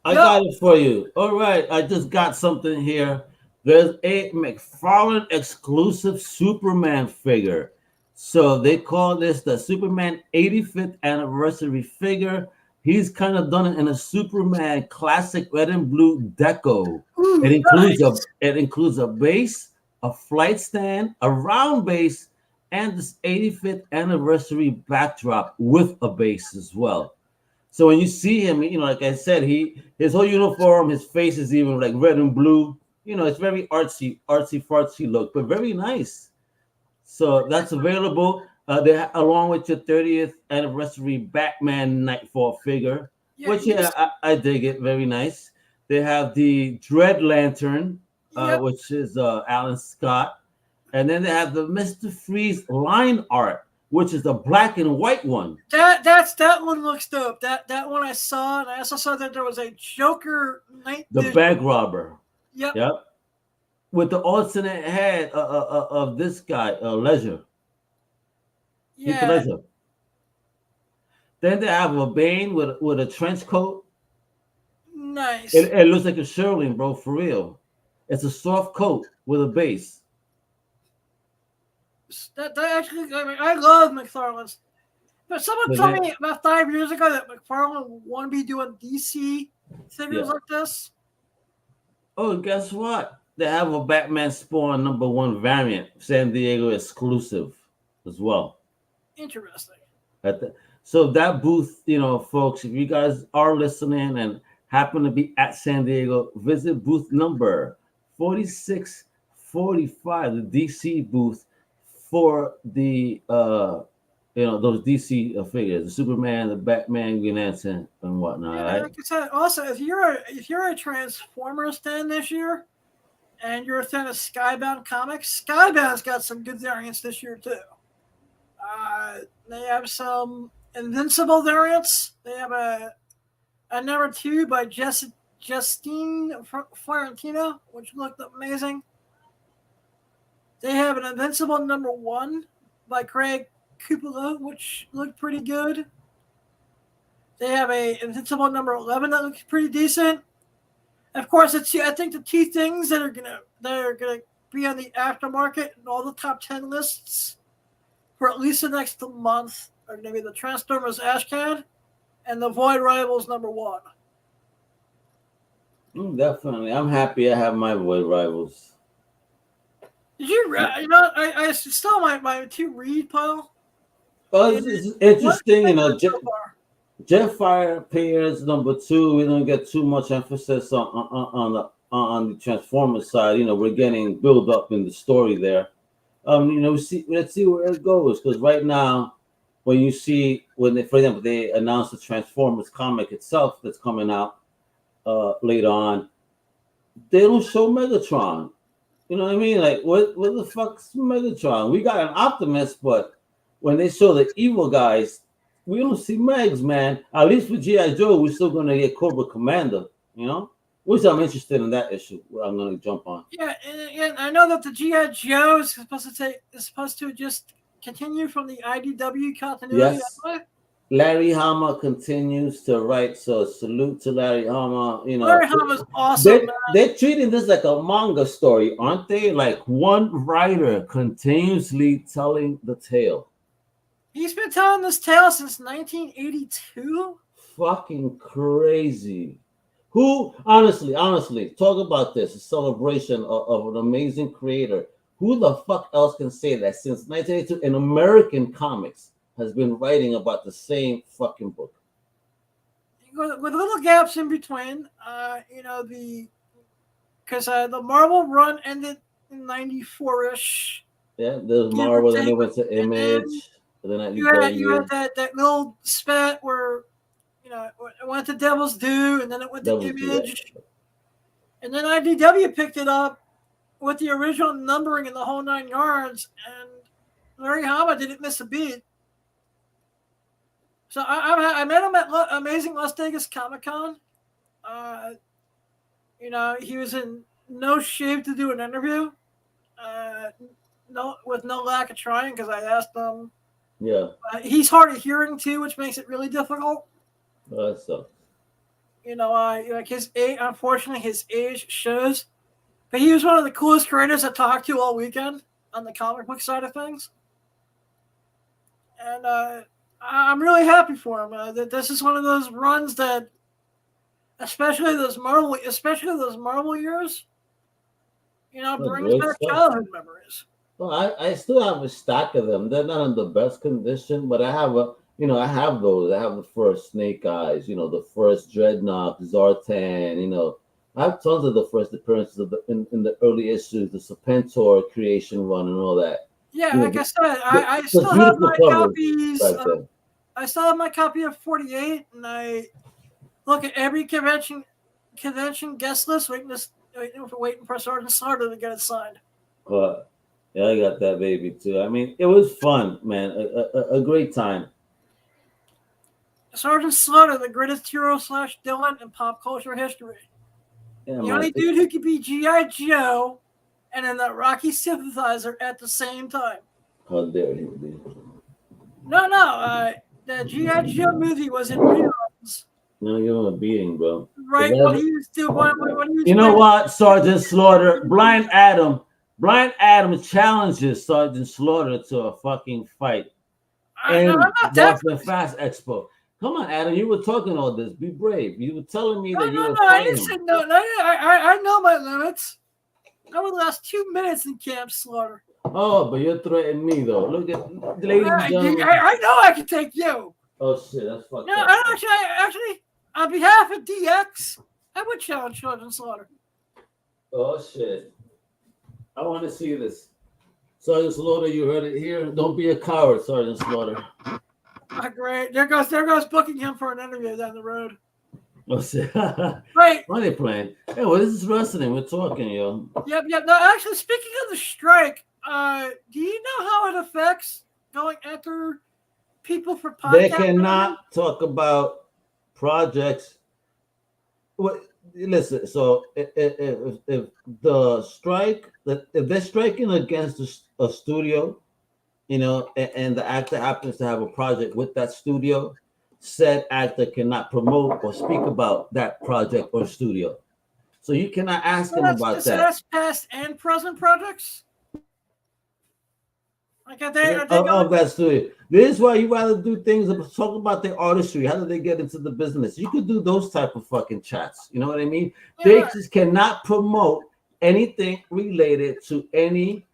I got it for you. All right, I just got something here. There's a McFarlane exclusive Superman figure. So they call this the Superman 85th anniversary figure. He's kind of done it in a Superman classic red and blue deco. Ooh, it includes a base, a flight stand, a round base, and this 85th anniversary backdrop with a base as well. So when you see him, like I said, his whole uniform, his face is even like red and blue. It's very artsy fartsy look, but very nice. So that's available. Along with your 30th anniversary Batman Nightfall figure, I dig it. Very nice. They have the Dread Lantern, which is Alan Scott. And then they have the Mr. Freeze line art, which is the black and white one. That one looks dope. That one I saw, and I also saw that there was a Joker night. The bag robber. Yep. With the alternate head of this guy, Ledger. Heath Ledger. Then they have a Bane with a trench coat. Nice. It looks like a Sherling, bro, for real. It's a soft coat with a base. That actually, I love McFarlane's. But someone told me about 5 years ago that McFarlane won't be doing DC figures like this. Oh, guess what? They have a Batman Spawn #1 variant, San Diego exclusive as well. Interesting. So that booth, folks, if you guys are listening and happen to be at San Diego, visit booth number 4645, the DC booth for the those DC figures, the Superman, the Batman, Green Lantern, and whatnot. Right? Like I said, also, if you're a Transformers fan this year, and you're a fan of Skybound comics, Skybound's got some good variants this year too. They have some Invincible variants. They have a #2 by Justine Florentino, which looked amazing. They have an Invincible #1 by Craig Cupola, which looked pretty good. They have a Invincible #11 that looks pretty decent. Of course, I think the 2 things that are gonna be on the aftermarket and all the top 10 lists for at least the next month are gonna be the Transformers Ashcan and the Void Rivals #1. Definitely, I'm happy I have my Void Rivals. Did you read? I still my 2 read pile. Well, it's interesting, Jetfire appears #2. We don't get too much emphasis on on the Transformers side, we're getting build up in the story there. Let's see where it goes, because right now, for example, they announced the Transformers comic itself that's coming out later on, they don't show Megatron. You know what I mean? Like, what the fuck's Megatron? We got an Optimus, but when they show the evil guys, we don't see Megs, man. At least with G.I. Joe, we're still gonna get Cobra Commander, which I'm interested in that issue. I'm gonna jump on. Yeah, and I know that the G.I. Joe is supposed to just continue from the IDW continuity. Yes. Larry Hama continues to write, so salute to Larry Hama. Larry Hama's awesome. They're treating this like a manga story, aren't they? Like one writer continuously telling the tale. He's been telling this tale since 1982. Fucking crazy. Who, honestly, talk about this, a celebration of an amazing creator. Who the fuck else can say that since 1982 in American comics has been writing about the same fucking book? With little gaps in between, because the Marvel run ended in 94-ish. Yeah, there's Marvel, then it went to Image. You had that little spat where, it went to Devil's Due, and then it went to Image. And then IDW picked it up with the original numbering and the whole 9 yards, and Larry Hama didn't miss a beat. So I met him at Amazing Las Vegas Comic Con. He was in no shape to do an interview. With no lack of trying, because I asked him. Yeah. He's hard of hearing too, which makes it really difficult. That sucks. Like his age, unfortunately, his age shows. But he was one of the coolest creators I talked to all weekend on the comic book side of things. And I'm really happy for him. That this is one of those runs that, especially those Marvel years, brings back childhood memories. Well, I still have a stack of them. They're not in the best condition, but I have I have those. I have the first Snake Eyes, the first Dreadnought, Zartan, I have tons of the first appearances in the early issues, the Serpentor creation run and all that. Yeah, like I said, I still have my copies. I still have my copy of 48, and I look at every convention guest list, waiting for Sergeant Slaughter to get it signed. Yeah, I got that baby too. I mean, it was fun, man. A great time. Sergeant Slaughter, the greatest hero / villain in pop culture history. Yeah, the only dude who could be G.I. Joe and then the Rocky sympathizer at the same time. How dare you, dude? No. The G.I. Joe movie was in reruns. No, give him a beating, bro. Right, what he was doing. You know what, Sergeant Slaughter? Blind Adam challenges Sergeant Slaughter to a fucking fight. And Boston Fast Expo. Come on, Adam. You were talking all this. Be brave. You were telling me that you were fighting. I didn't say no. I know my limits. I would last 2 minutes in Camp Slaughter. Oh, but you're threatening me, though. Look at ladies and gentlemen. I know I can take you. Oh, shit. That's fucked up. No, actually, on behalf of DX, I would challenge Sergeant Slaughter. Oh, shit. I want to see this. Sergeant Slaughter, you heard it here. Don't be a coward, Sergeant Slaughter. Great. There goes booking him for an interview down the road. Oh, shit. Right. What are they playing? Hey, well, this is wrestling. We're talking, yo. Yep. No, actually, speaking of the strike, do you know how it affects going after people for podcasts? They cannot talk about projects. Well, listen, so if the strike, if they're striking against a studio, and the actor happens to have a project with that studio, said actor cannot promote or speak about that project or studio. So you cannot ask him about that. So that's past and present projects? Like of that studio. This is why you rather do things, talk about their artistry. How did they get into the business? You could do those type of fucking chats. You know what I mean? Yeah. They just cannot promote anything related to any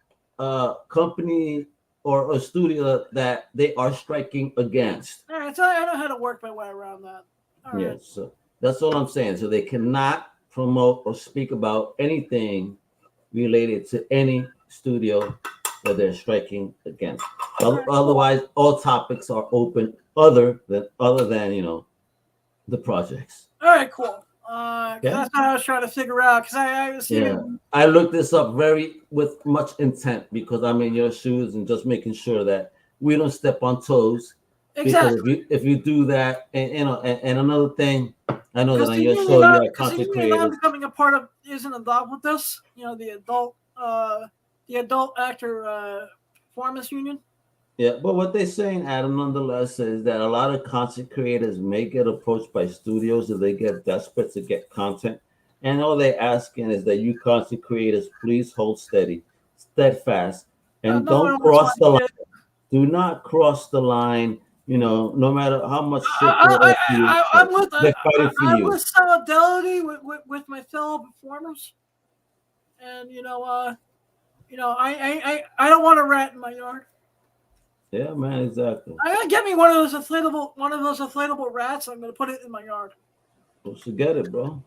company or a studio that they are striking against. All right, so I know how to work my way around that. All right. Yeah, so that's all I'm saying. So they cannot promote or speak about anything related to any studio that they're striking against. Otherwise, all topics are open other than the projects. All right, cool. 'Cause Okay. that's what I was trying to figure out. Because I was Yeah. even I looked this up very with much intent because I'm in your shoes and just making sure that we don't step on toes. Because exactly. if you do that, and another thing, I know that Because on the your union, show you I'm, have because the content union I'm creators. becoming a part of isn't involved with this. The adult actor performance union. Yeah, but what they're saying, Adam, nonetheless, is that a lot of content creators may get approached by studios if they get desperate to get content. And all they're asking is that you content creators please hold steady, steadfast, and No don't one wants cross my the line. shit. Do not cross the line. No matter how much shit they I, offer you, I'm with they're fighting for I'm you. with solidarity with my fellow performers, and I don't want a rat in my yard. Yeah, man, exactly. I'm gonna get me one of those inflatable rats. I'm gonna put it in my yard. Well, forget it, bro.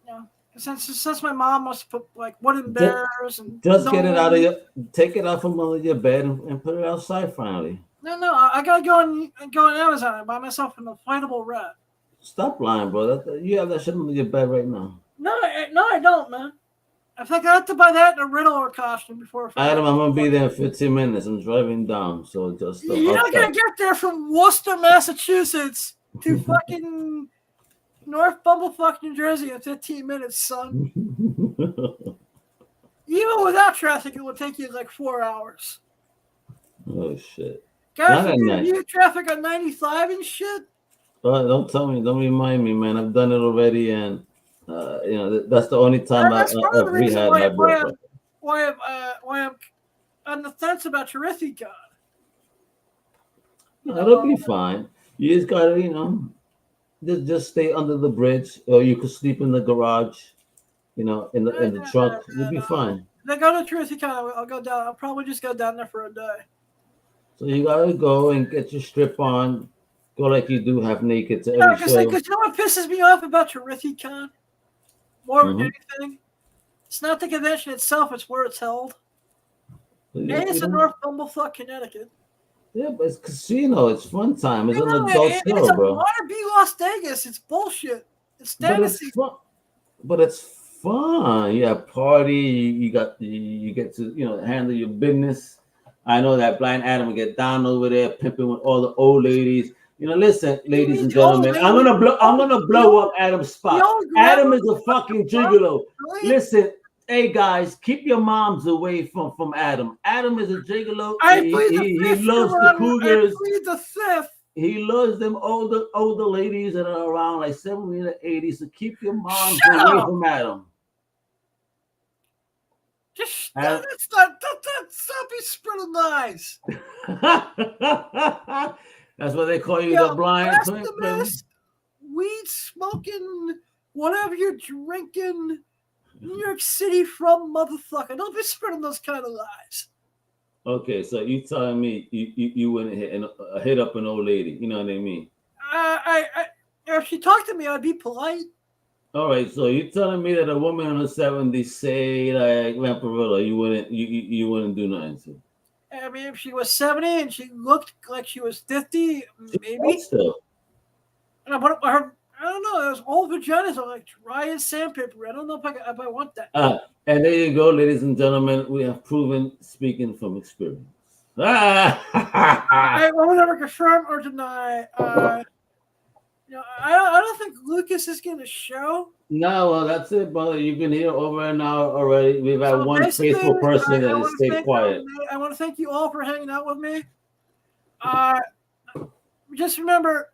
Yeah, since my mom wants to put like wooden Just, bears and just get it out of gnomes. your, take it out from under your bed and put it outside finally. No, I gotta go on Amazon and buy myself an inflatable rat. Stop lying, bro. You have that shit under your bed right now. No, I don't, man. I think I have to buy that in a Riddler costume before I Adam, have I'm gonna to. be there in 15 minutes. I'm driving down, so just You're I'll not gonna stop. get there from Worcester, Massachusetts to fucking North Bumblefuck, New Jersey in 15 minutes, son. Even without traffic, it will take you like 4 hours. Oh shit! God Not at forbid night. you have traffic on 95 and shit. Don't tell me. Don't remind me, man. I've done it already, and that's the only time That's part of the I've reason rehabbed my blood pressure. why I'm on the fence about Terrifica. No, it'll be fine. You just gotta, just stay under the bridge, or you could sleep in the garage, in the trunk. You'll be fine. If I go to Terrifica, I'll go down. I'll probably just go down there for a day. So you gotta go and get your strip on. Go like you do, half naked to Yeah, every because show. you know what pisses me off about Terrificon more than Mhm. anything? It's not the convention itself; it's where it's held. And it's in You North Bumblefuck, Connecticut. Yeah, but it's casino. It's fun time. It's You an know, adult it's show, a bro. wannabe Las Vegas. It's bullshit. It's But it's fantasy. fun. But it's fun. You have party. You get to handle your business. I know that Blind Adam will get down over there pimping with all the old ladies. Listen, You ladies mean and the old gentlemen, I'm lady? gonna blow up Adam's The spot. old Adam grandma? is a fucking gigolo. Really? Listen, hey guys, keep your moms away from Adam. Adam is a gigolo. I He, plead the he, he fifth, loves Your the Honor. I Cougars. plead the fifth. He loves them older ladies that are around like 70 to 80. So keep your moms Shut away up. from Adam. Just Adam. stop be spreading lies. That's what they call you, Yo, the blind pimp. blasphemous, weed smoking, whatever you're drinking, New York City from motherfucker. Don't be spreading those kind of lies. Okay, so you telling me you wouldn't hit up an old lady? You know what I mean? If she talked to me, I'd be polite. All right, so you telling me that a woman in the 70s say like Vampirilla, you wouldn't do nothing to? I mean, if she was 70 and she looked like she was 50, maybe. Still. And I don't know. Those old vaginas are like dry as sandpaper. I don't know if I want that. And there you go, ladies and gentlemen. We have proven speaking from experience. I will never confirm or deny. I don't think Lucas is going to show. No, well, that's it, brother. You've been here over an hour already. We've had one faithful person that has stayed quiet. I want to thank you all for hanging out with me. Just remember,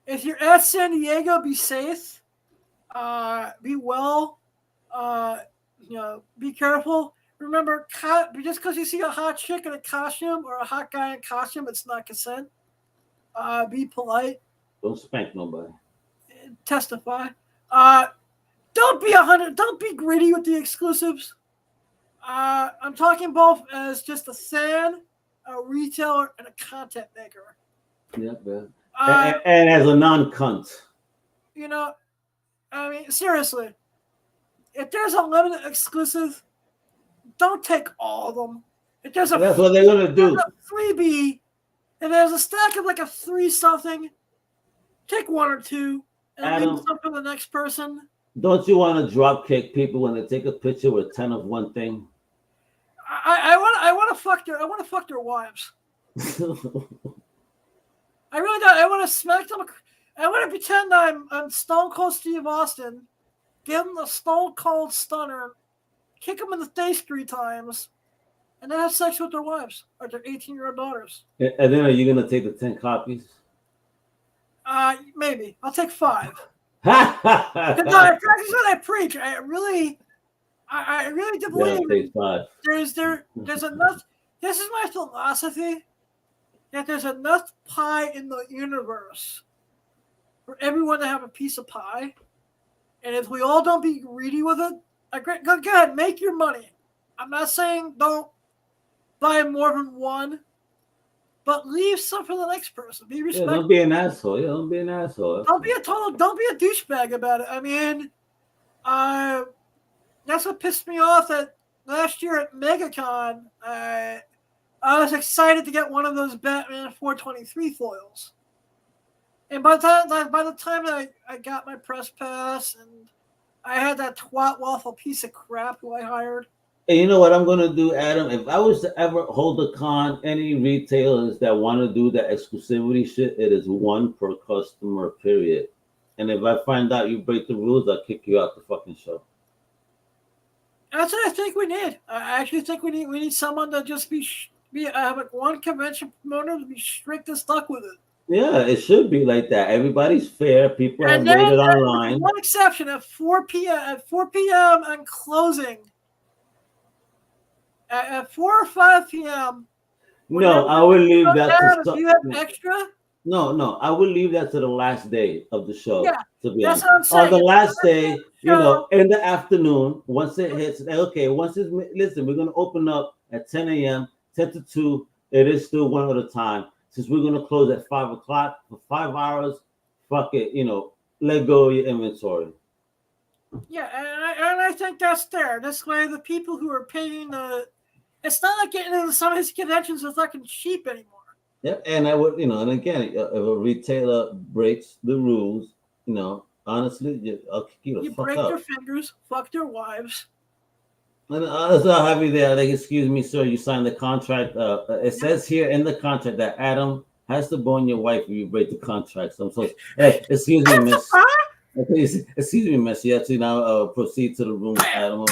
if you're at San Diego, be safe. Be well. Be careful. Remember, just because you see a hot chick in a costume or a hot guy in costume, it's not consent. Be polite. Don't spank nobody. Testify. Don't be greedy with the exclusives. I'm talking both as just a fan, a retailer, and a content maker. Yeah, man. And as a non-cunt. I mean, seriously. If there's a limited exclusive, don't take all of them. If there's a That's what they're gonna do. freebie, and there's a stack of like a 3 something, take 1 or 2 and Adam, leave some for the next person. Don't you want to drop kick people when they take a picture with 10 of one thing? I want to fuck their wives. I really don't. I want to smack them. I want to pretend I'm Stone Cold Steve Austin, give them the Stone Cold Stunner, kick them in the face 3 times, and then have sex with their wives or their 18-year-old daughters. And then are you gonna take the 10 copies? Maybe I'll take 5. No, I practice what I preach. I really do believe take 5. there's enough. This is my philosophy. That there's enough pie in the universe for everyone to have a piece of pie, and if we all don't be greedy with it, go ahead, make your money. I'm not saying don't buy more than one, but leave some for the next person. Be respectful. Yeah, don't be an asshole. Yeah, don't be an asshole. Don't be a douchebag about it. I mean, that's what pissed me off that last year at MegaCon. I was excited to get one of those Batman 423 foils. And by the time I got my press pass and I had that twat waffle piece of crap who I hired. And you know what I'm going to do, Adam? If I was to ever hold a con, any retailers that want to do that exclusivity shit, it is 1 per customer, period. And if I find out you break the rules, I'll kick you out the fucking show. That's what I think we need. I actually think we need someone to just have like one convention promoter to be strict and stuck with it. Yeah, it should be like that. Everybody's fair. People have waited online. One exception at 4 p.m. on closing. At 4 or 5 p.m. No, I would leave that to if you have extra. No, I would leave that to the last day of the show. Yeah, to be that's honest. what I'm saying. On the last day, in the afternoon, once it hits, listen, we're gonna open up at 10 a.m., 10 to 2. It is still 1 at a time. Since we're gonna close at 5 o'clock for 5 hours, fuck it, let go of your inventory. Yeah, and I think that's fair. This way, the people who are paying it's not like getting into some of these conventions are fucking cheap anymore. Yeah, and I would, and again, if a retailer breaks the rules, honestly, I'll kick you the fuck out. You break their fingers, fuck their wives. And I'll have you there. Like, excuse me, sir, you signed the contract. It says here in the contract that Adam has to bone your wife if you break the contract. So I'm so hey, excuse me, miss. Excuse me, miss. You have to now proceed to the room, Adam.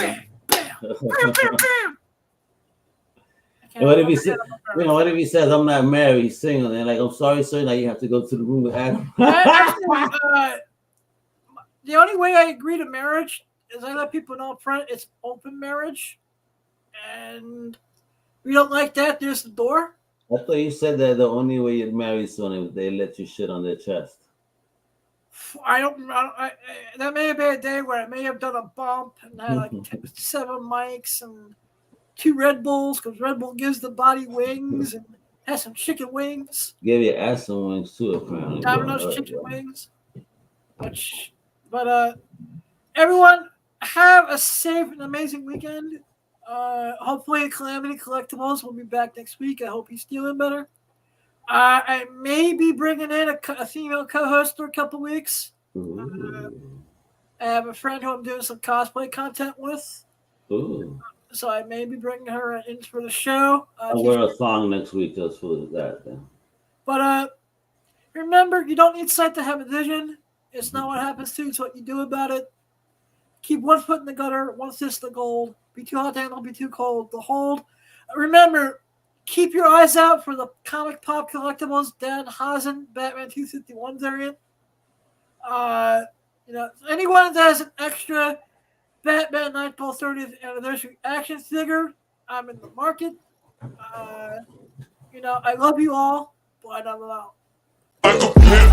And what if he says, what if he says, I'm not married, he's single, and like, I'm sorry, sir, now you have to go to the room with Adam. The only way I agree to marriage is I let people know up front it's open marriage, and we don't like that. There's the door. I thought you said that the only way you'd marry someone is they let you shit on their chest. That may have been a day where I may have done a bump and had like 7 mics and 2 Red Bulls, because Red Bull gives the body wings and has some chicken wings. Give your ass some wings too, apparently. Domino's chicken wings. But everyone, have a safe and amazing weekend. Hopefully, Calamity Collectibles will be back next week. I hope he's feeling better. I may be bringing in a female co-host for a couple weeks. I have a friend who I'm doing some cosplay content with. Ooh. So I may be bringing her in for the show. I'll wear a thong next week just for that then. But remember, you don't need sight to have a vision. It's not what happens to you, it's what you do about it. Keep 1 foot in the gutter, 1 fist in the gold. Be too hot to handle, be too cold to hold. Remember, keep your eyes out for the Comic Pop Collectibles Dan Hazen Batman 251 variant. Anyone that has an extra Batman Nightfall 30th Anniversary action figure, I'm in the market. I love you all, but I'm out. Like a pimp.